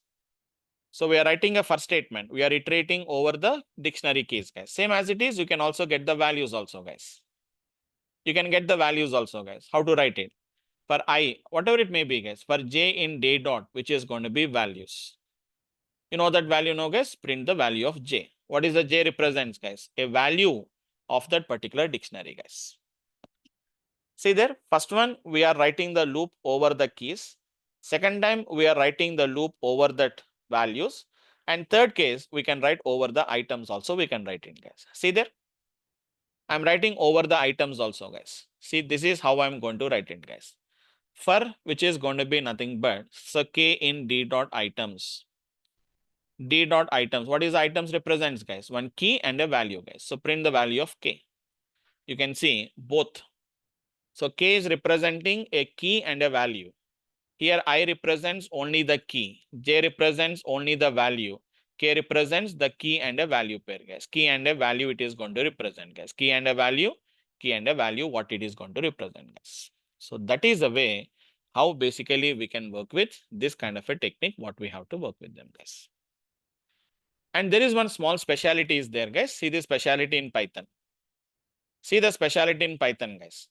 So we are writing a first statement. We are iterating over the dictionary keys, guys. Same as it is, you can also get the values also, guys. You can get the values also, guys. How to write it? For I, whatever it may be, guys. For j in d dot, which is going to be values. You know that value now, guys? Print the value of j. What is the j represents, guys? A value of that particular dictionary, guys. See there, first one, we are writing the loop over the keys. Second time, we are writing the loop over that values. And third case, we can write over the items also, we can write in, guys. See there? I'm writing over the items also, guys. See, this is how I'm going to write it, guys. For which is going to be nothing but, so k in d dot items. D dot items. What is items represents, guys? One key and a value, guys. So print the value of k. You can see both. So k is representing a key and a value. Here I represents only the key. J represents only the value. K represents the key and a value pair, guys. Key and a value it is going to represent, guys. Key and a value, what it is going to represent, guys. So that is the way how basically we can work with this kind of a technique, what we have to work with them, guys. And there is one small speciality is there, guys. See the speciality in Python. See the speciality in Python, guys.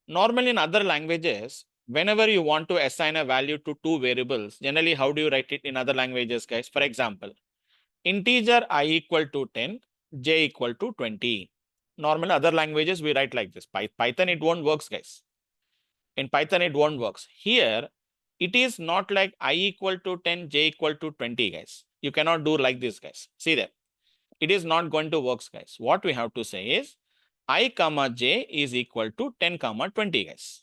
Normally in other languages, whenever you want to assign a value to two variables, generally how do you write it in other languages, guys? For example, integer I equal to 10, j equal to 20. Normal other languages we write like this. Python it won't works, guys. In Python it won't works. Here it is not like I equal to 10, j equal to 20, guys. You cannot do like this, guys. See there. It is not going to work, guys. What we have to say is I comma j is equal to 10 comma 20, guys.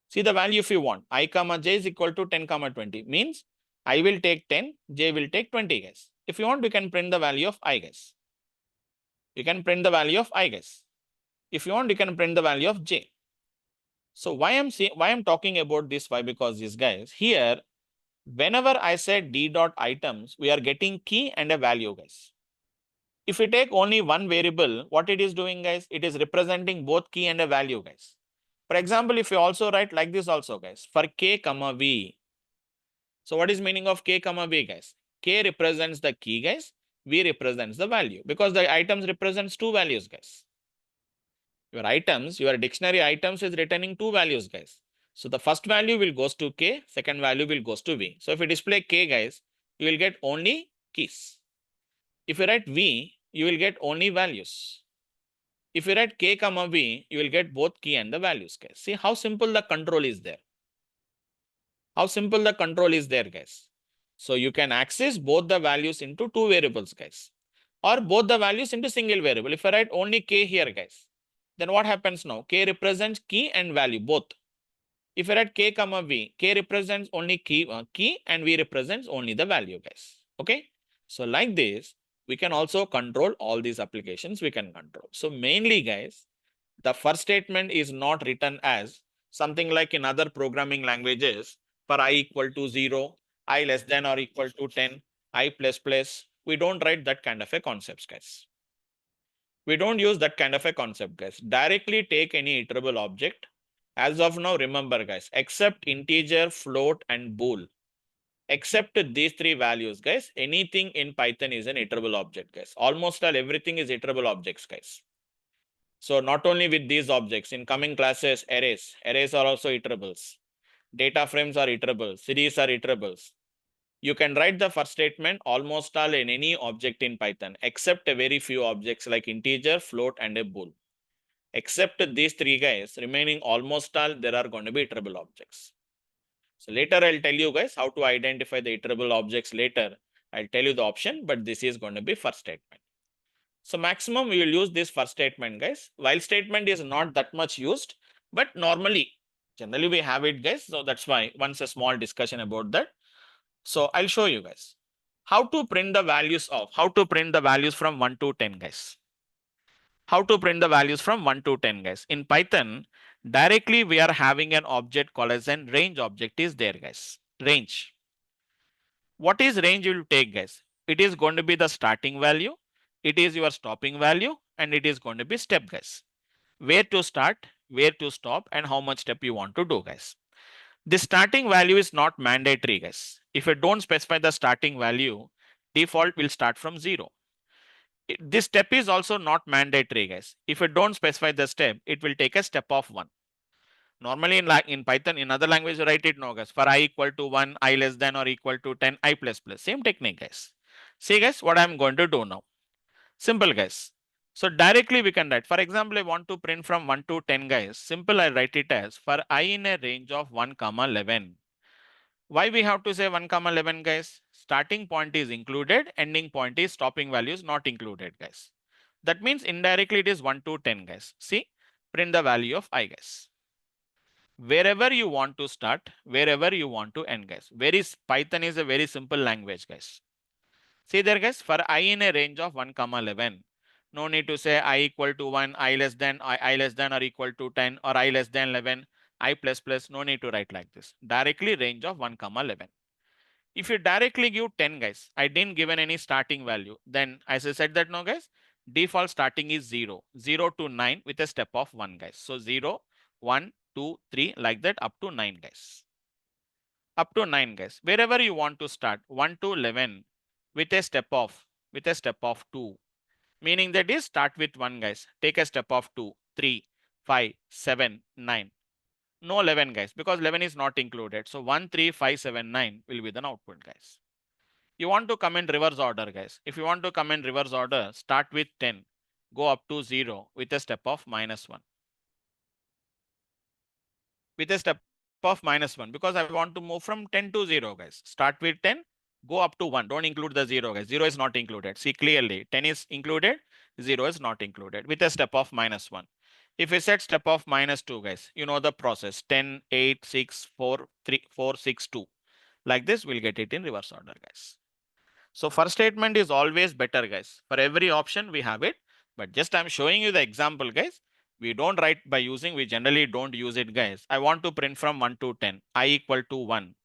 See the value if you want. I comma j is equal to 10 comma 20 means I will take 10, j will take 20, guys. If you want, you can print the value of I, guys. You can print the value of I, guys. If you want, you can print the value of j. So why I'm talking about this? Why? Because these guys here, whenever I said d dot items, we are getting key and a value, guys. If we take only one variable, what it is doing, guys, it is representing both key and a value, guys. For example, if you also write like this also, guys, for k comma v. So what is meaning of k comma v, guys? K represents the key, guys. V represents the value because the items represents two values, guys. Your items, your dictionary items is returning two values, guys. So the first value will goes to k, second value will goes to v. So if you display k, guys, you will get only keys. If you write v, you will get only values. If you write k comma v, you will get both key and the values, guys. See how simple the control is there. How simple the control is there, guys. So you can access both the values into two variables, guys, or both the values into single variable. If I write only k here, guys, then what happens now? K represents key and value both. If I write k comma v, k represents only key and v represents only the value, guys. Okay. So like this, we can also control all these applications we can control. So mainly, guys, the first statement is not written as something like in other programming languages for I equal to 0, I less than or equal to 10, I plus plus. We don't write that kind of a concepts, guys. We don't use that kind of a concept, guys. Directly take any iterable object. As of now, remember, guys, except integer, float, and bool. Except these three values, guys, anything in Python is an iterable object, guys. Almost all everything is iterable objects, guys. So not only with these objects, in coming classes, arrays are also iterables. Data frames are iterables, series are iterables. You can write the first statement almost all in any object in Python, except a very few objects like integer, float, and a bool. Except these three guys, remaining almost all, there are going to be iterable objects. So later I'll tell you guys how to identify the iterable objects later. I'll tell you the option, but this is going to be first statement. So maximum we will use this first statement, guys. While statement is not that much used, but generally we have it, guys. So that's why once a small discussion about that. So I'll show you guys how to print the values from 1 to 10, guys. How to print the values from 1 to 10, guys. In Python, directly we are having an object called as an range object is there, guys. Range. What is range you will take, guys? It is going to be the starting value, it is your stopping value, and it is going to be step, guys. Where to start, where to stop, and how much step you want to do, guys. The starting value is not mandatory, guys. If you don't specify the starting value, default will start from 0. This step is also not mandatory, guys. If you don't specify the step, it will take a step of 1. Normally in Python, in other language, write it no, guys. For I equal to 1, I less than or equal to 10, I plus plus. Same technique, guys. See, guys, what I'm going to do now. Simple, guys. So directly we can write. For example, I want to print from 1 to 10, guys. Simple, I write it as for I in a range of 1, 11. Why we have to say 1, 11, guys? Starting point is included, ending point is stopping value is not included, guys. That means indirectly it is 1 to 10, guys. See, print the value of I, guys. Wherever you want to start, wherever you want to end, guys. Python is a very simple language, guys. See there, guys, for I in a range of 1, 11. No need to say I equal to 1, I less than or equal to 10, or I less than 11, I plus plus. No need to write like this. Directly range of 1, 11. If you directly give 10, guys, I didn't given any starting value. Then as I said that no, guys, default starting is 0. 0 to 9 with a step of 1, guys. So 0, 1, 2, 3 like that up to 9, guys. Up to 9, guys. Wherever you want to start, 1 to 11 with a step of 2. Meaning that is start with 1, guys. Take a step of 2, 3, 5, 7, 9. No 11, guys, because 11 is not included. So 1, 3, 5, 7, 9 will be the output, guys. You want to come in reverse order, guys. If you want to come in reverse order, start with 10, go up to 0 with a step of -1. With a step of -1, because I want to move from 10 to 0, guys. Start with 10, go up to 1. Don't include the 0, guys. 0 is not included. See clearly, 10 is included, 0 is not included with a step of -1. If we set step of -2, guys, you know the process. 10, 8, 6, 4, 3, 4, 6, 2. Like this, we'll get it in reverse order, guys. So first statement is always better, guys. For every option, we have it. But just I'm showing you the example, guys. We don't write by using, we generally don't use it, guys. I want to print from 1 to 10, I equal to 1.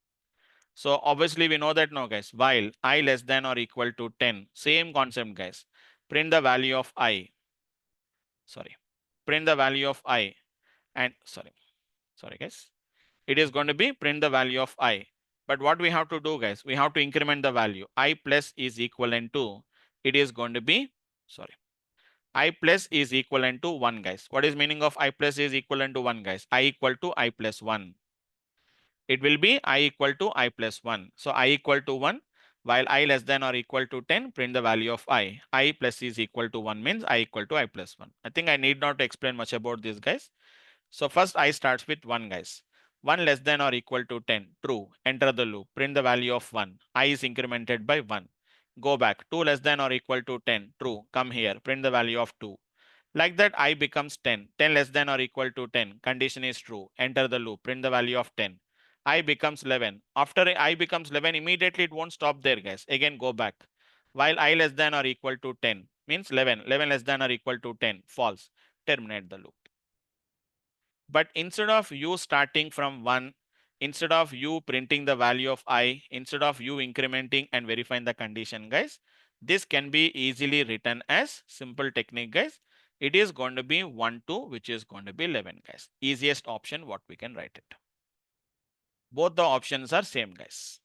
So obviously we know that no, guys, while I less than or equal to 10, same concept, guys. Print the value of I. Sorry. Print the value of I. And sorry, guys. It is going to be print the value of I. But what we have to do, guys, we have to increment the value. I plus is equivalent to, it is going to be, sorry, I plus is equivalent to 1, guys. What is meaning of I plus is equivalent to 1, guys? I equal to I plus 1. It will be I equal to I plus 1. So I equal to 1, while I less than or equal to 10, print the value of I. I plus is equal to 1 means I equal to I plus 1. I think I need not explain much about this, guys. So first I starts with 1, guys. 1 less than or equal to 10, true. Enter the loop, print the value of 1. I is incremented by 1. Go back, 2 less than or equal to 10, true. Come here, print the value of 2. Like that, I becomes 10. 10 less than or equal to 10, condition is true. Enter the loop, print the value of 10. I becomes 11. After I becomes 11, immediately it won't stop there, guys. Again, go back. While I less than or equal to 10 means 11. 11 less than or equal to 10, false. Terminate the loop. But instead of you starting from 1, instead of you printing the value of I, instead of you incrementing and verifying the condition, guys, this can be easily written as simple technique, guys. It is going to be 1, 2, which is going to be 11, guys. Easiest option what we can write it. Both the options are same, guys.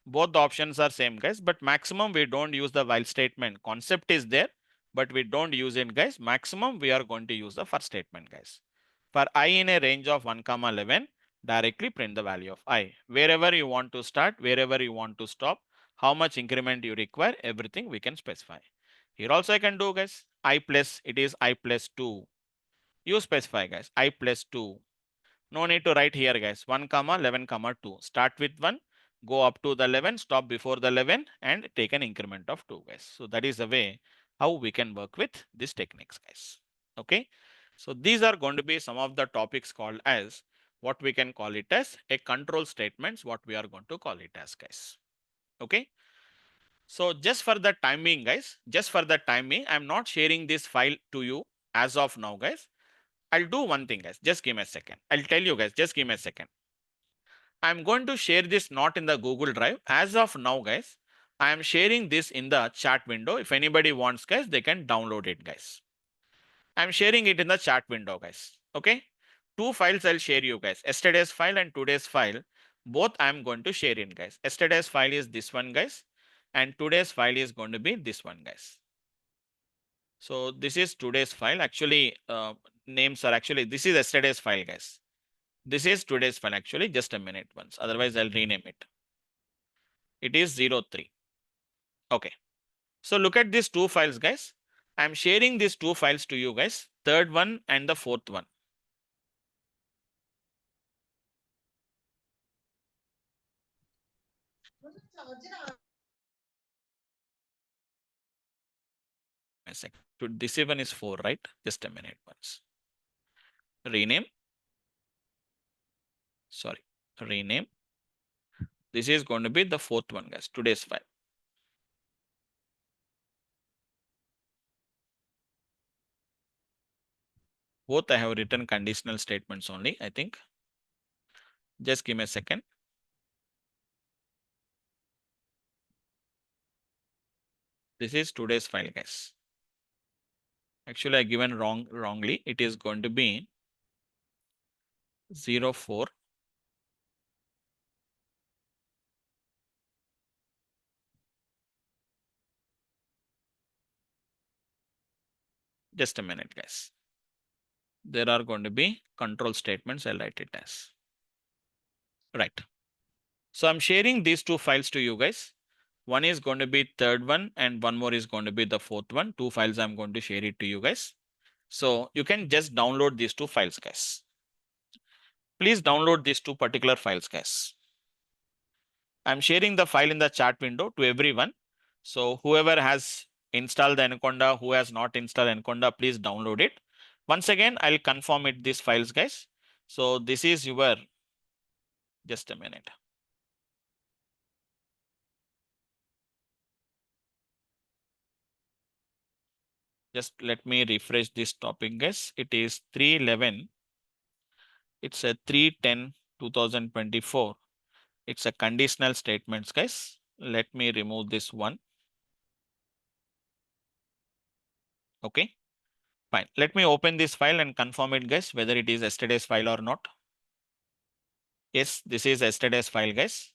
Both the options are same, guys, but maximum we don't use the while statement. Concept is there, but we don't use it, guys. Maximum we are going to use the first statement, guys. For I in a range of 1, 11, directly print the value of I. Wherever you want to start, wherever you want to stop, how much increment you require, everything we can specify. Here also I can do, guys. I plus, it is I plus 2. You specify, guys, I plus 2. No need to write here, guys. 1, 11, 2. Start with 1, go up to the 11, stop before the 11, and take an increment of 2, guys. So that is the way how we can work with these techniques, guys. Okay. So these are going to be some of the topics called as what we can call it as a control statements, what we are going to call it as, guys. Okay. So just for the timing, guys, just for the timing, I'm not sharing this file to you as of now, guys. I'll do one thing, guys. Just give me a second. I'll tell you, guys. Just give me a second. I'm going to share this not in the Google Drive. As of now, guys, I am sharing this in the chat window. If anybody wants, guys, they can download it, guys. I'm sharing it in the chat window, guys. Okay. 2 files I'll share you, guys. Yesterday's file and today's file. Both I'm going to share in, guys. Yesterday's file is this one, guys. And today's file is going to be this one, guys. So this is today's file. Actually, names are actually, this is yesterday's file, guys. This is today's file, actually. Just a minute once. Otherwise, I'll rename it. It is 03. Okay. So look at these 2 files, guys. I'm sharing these 2 files to you, guys. Third one and the fourth one. A second. This even is 4, right? Just a minute once. Rename. Sorry. Rename. This is going to be the 4th one, guys. Today's file. Both I have written conditional statements only, I think. Just give me a second. This is today's file, guys. Actually, I given wrongly. It is going to be 04. Just a minute, guys. There are going to be control statements. I'll write it as. Right. So I'm sharing these 2 files to you guys. One is going to be 3rd one and one more is going to be the 4th one. 2 files I'm going to share it to you guys. So you can just download these 2 files, guys. Please download these 2 particular files, guys. I'm sharing the file in the chat window to everyone. So whoever has installed the Anaconda, who has not installed Anaconda, please download it. Once again, I'll confirm it, these files, guys. So this is your, just a minute. Just let me refresh this topic, guys. It is 311. It's a 3/10/2024. It's a conditional statements, guys. Let me remove this one. Okay, fine. Let me open this file and confirm it, guys, whether it is yesterday's file or not. Yes, this is yesterday's file, guys.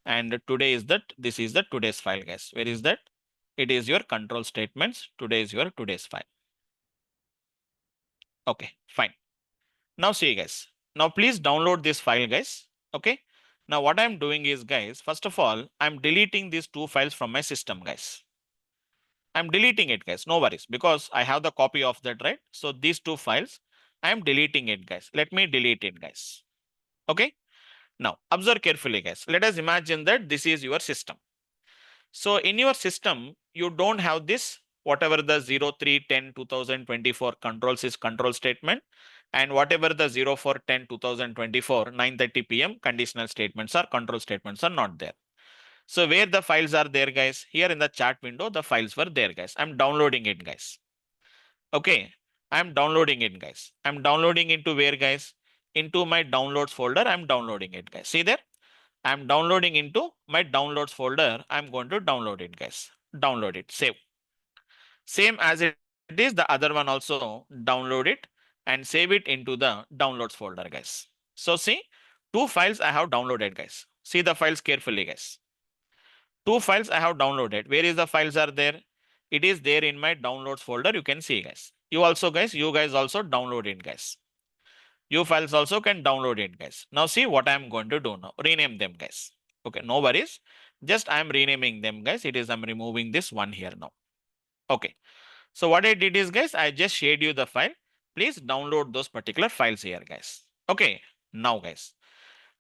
And today is that, this is the today's file, guys. Where is that? It is your control statements. Today is your today's file. Okay, fine. Now see, guys. Now please download this file, guys. Okay. Now what I'm doing is, guys, first of all, I'm deleting these 2 files from my system, guys. I'm deleting it, guys. No worries, because I have the copy of that, right? So these 2 files, I'm deleting it, guys. Let me delete it, guys. Okay. Now observe carefully, guys. Let us imagine that this is your system. So in your system, you don't have this, whatever the 03/10/2024 controls is control statement, and whatever the 04/10/2024 9:30 p.m. conditional statements are control statements are not there. So where the files are there, guys? Here in the chat window, the files were there, guys. I'm downloading it, guys. Okay, I'm downloading it, guys. I'm downloading into where, guys? Into my downloads folder. I'm downloading it, guys. See there? I'm downloading into my downloads folder. I'm going to download it, guys. Download it, save. Same as it is, the other one also download it and save it into the downloads folder, guys. So see, 2 files I have downloaded, guys. See the files carefully, guys. 2 files I have downloaded. Where is the files are there? It is there in my downloads folder. You can see, guys. You also, guys, you guys also download it, guys. You files also can download it, guys. Now see what I'm going to do now. Rename them, guys. Okay, no worries. Just I'm renaming them, guys. It is I'm removing this one here now. Okay. So what I did is, guys, I just shared you the file. Please download those particular files here, guys. Okay. Now, guys.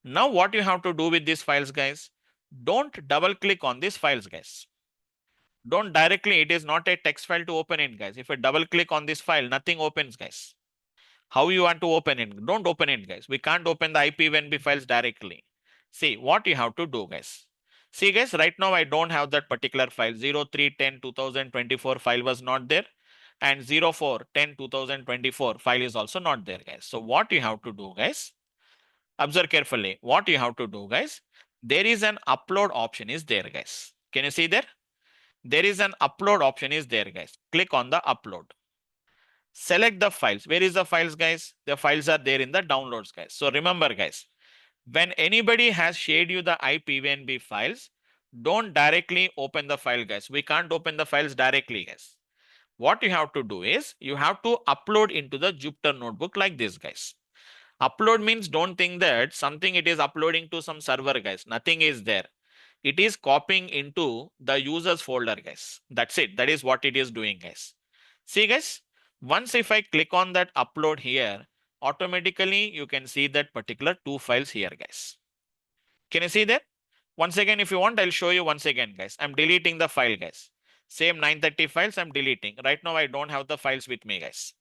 Now what you have to do with these files, guys? Don't double click on these files, guys. Don't directly, it is not a text file to open it, guys. If I double click on this file, nothing opens, guys. How you want to open it? Don't open it, guys. We can't open the IPVNB files directly. See what you have to do, guys. See, guys, right now I don't have that particular file. 03/10/2024 file was not there. And 04/10/2024 file is also not there, guys. So what you have to do, guys? Observe carefully. What you have to do, guys? There is an upload option is there, guys. Can you see there? There is an upload option is there, guys. Click on the upload. Select the files. Where is the files, guys? The files are there in the downloads, guys. So remember, guys, when anybody has shared you the IPVNB files, don't directly open the file, guys. We can't open the files directly, guys. What you have to do is you have to upload into the Jupyter notebook like this, guys. Upload means don't think that something it is uploading to some server, guys. Nothing is there. It is copying into the users folder, guys. That's it. That is what it is doing, guys. See, guys, once if I click on that upload here, automatically you can see that particular 2 files here, guys. Can you see that? Once again, if you want, I'll show you once again, guys. I'm deleting the file, guys. Same 930 files I'm deleting. Right now, I don't have the files with me, guys.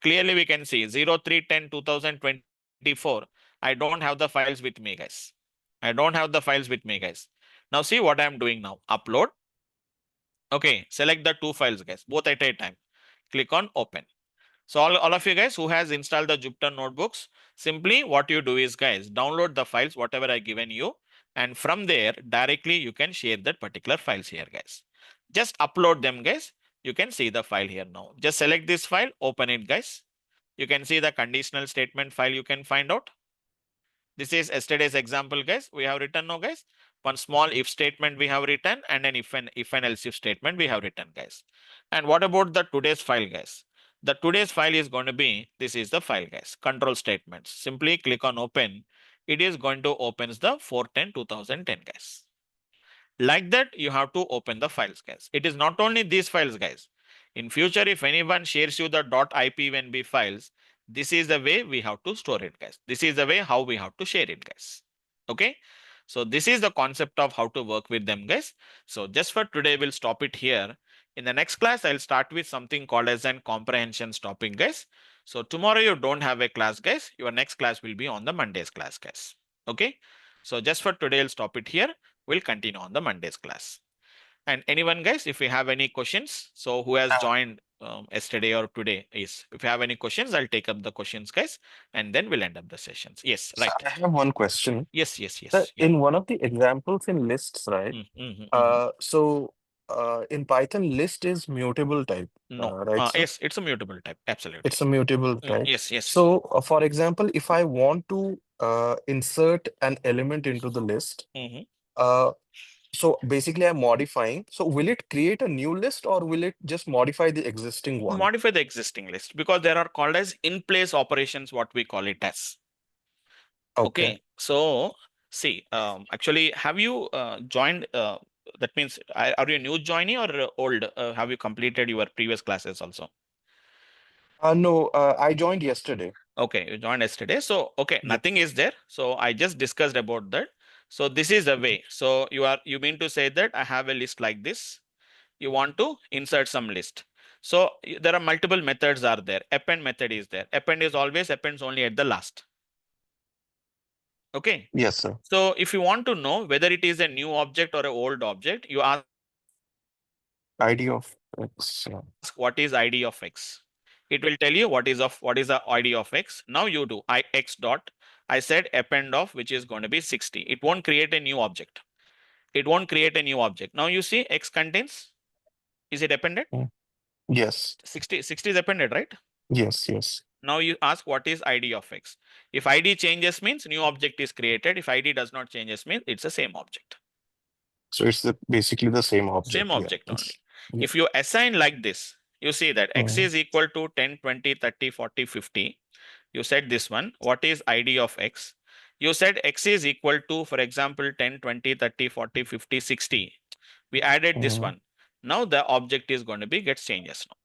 Clearly, we can see 03/10/2024. I don't have the files with me, guys. I don't have the files with me, guys. Now, see what I'm doing now. Upload. Okay, select the two files, guys, both at a time. Click on open. So all of you guys who has installed the Jupyter notebooks, simply what you do is, guys, download the files, whatever I given you. And from there, directly you can share that particular files here, guys. Just upload them, guys. You can see the file here now. Just select this file, open it, guys. You can see the conditional statement file you can find out. This is yesterday's example, guys. We have written now, guys. One small if statement we have written, and an if and else if statement we have written, guys. And what about the today's file, guys? The today's file is going to be, this is the file, guys. Control statements. Simply click on open. It is going to open the 4/10/2010, guys. Like that, you have to open the files, guys. It is not only these files, guys. In future, if anyone shares you the .ipynb files, this is the way we have to store it, guys. This is the way how we have to share it, guys. Okay. So this is the concept of how to work with them, guys. So just for today, we'll stop it here. In the next class, I'll start with something called as an comprehension stopping, guys. So tomorrow you don't have a class, guys. Your next class will be on the Monday's class, guys. Okay. So just for today, I'll stop it here. We'll continue on the Monday's class. And anyone, guys, if you have any questions, so who has joined yesterday or today is, if you have any questions, I'll take up the questions, guys, and then we'll end up the sessions. Yes, right. I have one question. Yes. Sir, Yeah. in one of the examples in lists, right? So in Python, list is mutable type, No. right, sir? Yes, it's a mutable type. Absolutely. It's a mutable type. Yes. So, for example, if I want to insert an element into the list, so basically I'm modifying. So will it create a new list or will it just modify the existing one? Modify the existing list, because there are called as in-place operations, what we call it as. Okay. So see, actually, have you joined? That means, are you a new joinee or old? Have you completed your previous classes also? No, I joined yesterday. Okay, you joined yesterday. So, okay, nothing is there. So I just discussed about that. So this is the way. So you mean to say that I have a list like this. You want to insert some list. So there are multiple methods are there. Append method is there. Append is always appends only at the last. Okay. Yes, sir. So if you want to know whether it is a new object or an old object, you ask ID of X. what is ID of X. It will tell you what is the ID of X. Now you do X dot. I said append of, which is going to be 60. It won't create a new object. It won't create a new object. Now you see X contains. Is it appended? Yes. 60 is appended, right? Yes. Now you ask what is ID of X. If ID changes means new object is created. If ID does not changes means it's the same object. So it's basically the same object. Same object only. Yeah. If you assign like this, you see that X is equal to 10, 20, 30, 40, 50. You said this one. What is ID of X? You said X is equal to, for example, 10, 20, 30, 40, 50, 60. We added this one. Now the object is going to be gets changes now.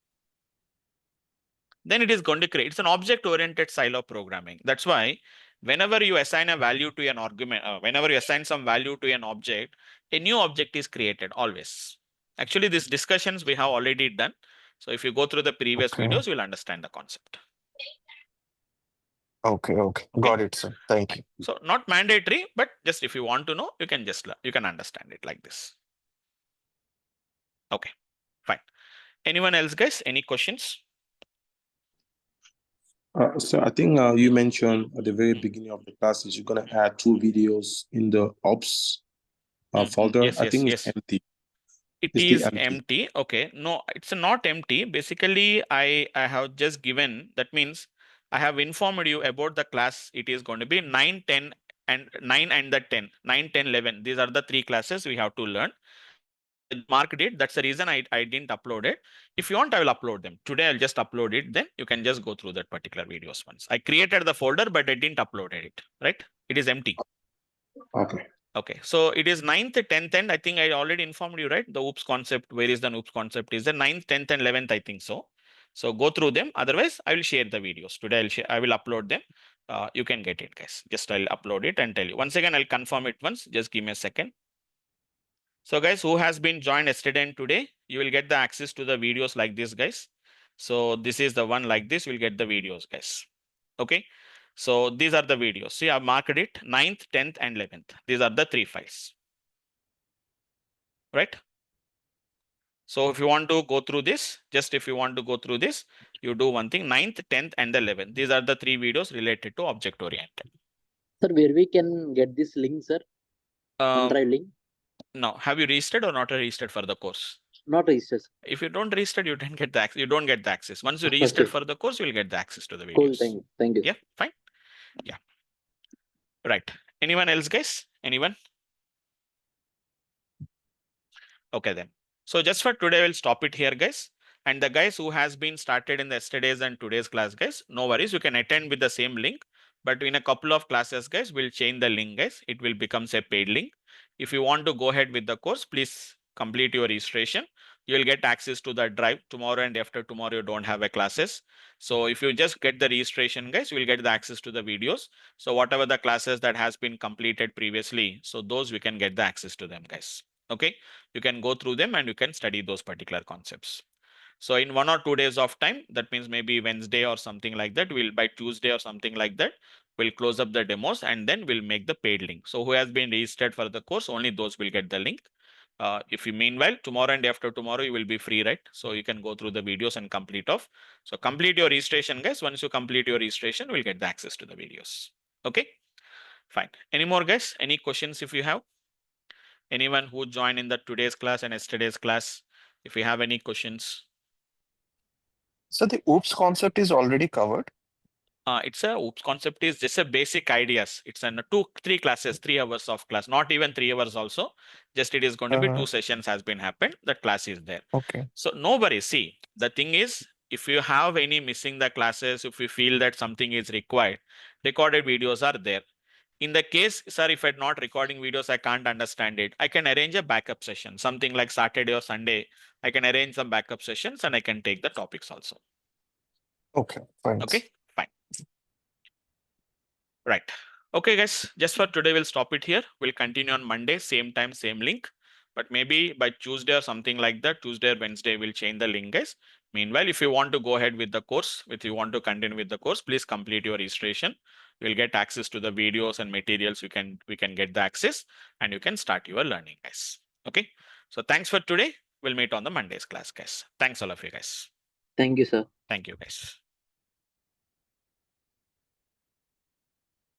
Then it is going to create. It's an object-oriented style of programming. That's why whenever you assign a value to an argument, whenever you assign some value to an object, a new object is created always. Actually, these discussions we have already done. So if you go through the previous videos, you'll understand the concept. Okay. Got it, sir. Thank you. So not mandatory, but just if you want to know, you can just you can understand it like this. Okay, fine. Anyone else, guys? Any questions? So I think you mentioned at the very beginning of the class is you're gonna add 2 videos in the ops folder. Yes, I think it's yes. empty. It is empty. Okay, no, it's not empty. Basically, I have just given, that means I have informed you about the class. It is going to be 9, 10 and 9 and the 10, 9, 10, 11. These are the 3 classes we have to learn. I marked it. That's the reason I didn't upload it. If you want, I will upload them. Today, I'll just upload it. Then you can just go through that particular videos once. I created the folder, but I didn't upload it, right? It is empty. Okay, so it is 9th, 10th, and I think I already informed you, right? The OOPS concept, where is the OOPS concept? Is the 9th, 10th, and 11th, I think so. So go through them. Otherwise, I will share the videos. Today, I will upload them. you can get it, guys. Just I'll upload it and tell you. Once again, I'll confirm it once. Just give me a second. So guys, who has been joined yesterday and today, you will get the access to the videos like this, guys. So this is the one like this, we'll get the videos, guys. Okay. So these are the videos. See, I've marked it 9th, 10th, and 11th. These are the 3 files. Right? So if you want to go through this, if you want to go through this, you do one thing, 9th, 10th, and 11th. These are the 3 videos related to object oriented. Sir, where we can get this link, sir? OneDrive link? Now, have you registered or not registered for the course? Not registered. If you don't register, you don't get the access. You don't get the access. Once you register for the course, you will get the access to the videos. Cool, thank you. Yeah, fine. Yeah. Right. Anyone else, guys? Anyone? Okay, then. So just for today, we'll stop it here, guys. And the guys who has been started in the yesterday's and today's class, guys, no worries. You can attend with the same link. But in a couple of classes, guys, we'll change the link, guys. It will become a paid link. If you want to go ahead with the course, please complete your registration. You will get access to the drive tomorrow, and after tomorrow, you don't have a classes. So if you just get the registration, guys, you will get the access to the videos. So whatever the classes that has been completed previously, so those we can get the access to them, guys. Okay, you can go through them and you can study those particular concepts. So in 1 or 2 days of time, that means maybe Wednesday or something like that, we'll by Tuesday or something like that, we'll close up the demos and then we'll make the paid link. So who has been registered for the course, only those will get the link. If you meanwhile, tomorrow and after tomorrow, you will be free, right? So you can go through the videos and complete off. So complete your registration, guys. Once you complete your registration, we'll get the access to the videos. Okay, fine. Any more, guys? Any questions if you have? Anyone who joined in the today's class and yesterday's class, if you have any questions? So the OOPS concept is already covered. It's a OOPS concept is just a basic ideas. It's an 3 classes, 3 hours of class, not even 3 hours also. Just it is going to be 2 sessions has been happened. The class is there. Okay. So nobody see, the thing is, if you have any missing the classes, if you feel that something is required, recorded videos are there. In the case, sir, if I'm not recording videos, I can't understand it. I can arrange a backup session, something like Saturday or Sunday. I can arrange some backup sessions and I can take the topics also. Okay, fine. Okay, fine. Right. Okay, guys, just for today, we'll stop it here. We'll continue on Monday, same time, same link. But maybe by Tuesday or something like that, Tuesday or Wednesday, we'll change the link, guys. Meanwhile, if you want to go ahead with the course, if you want to continue with the course, please complete your registration. You'll get access to the videos and materials. We can get the access and you can start your learning, guys. Okay. So thanks for today. We'll meet on the Monday's class, guys. Thanks all of you, guys. Thank you, sir. Thank you, guys.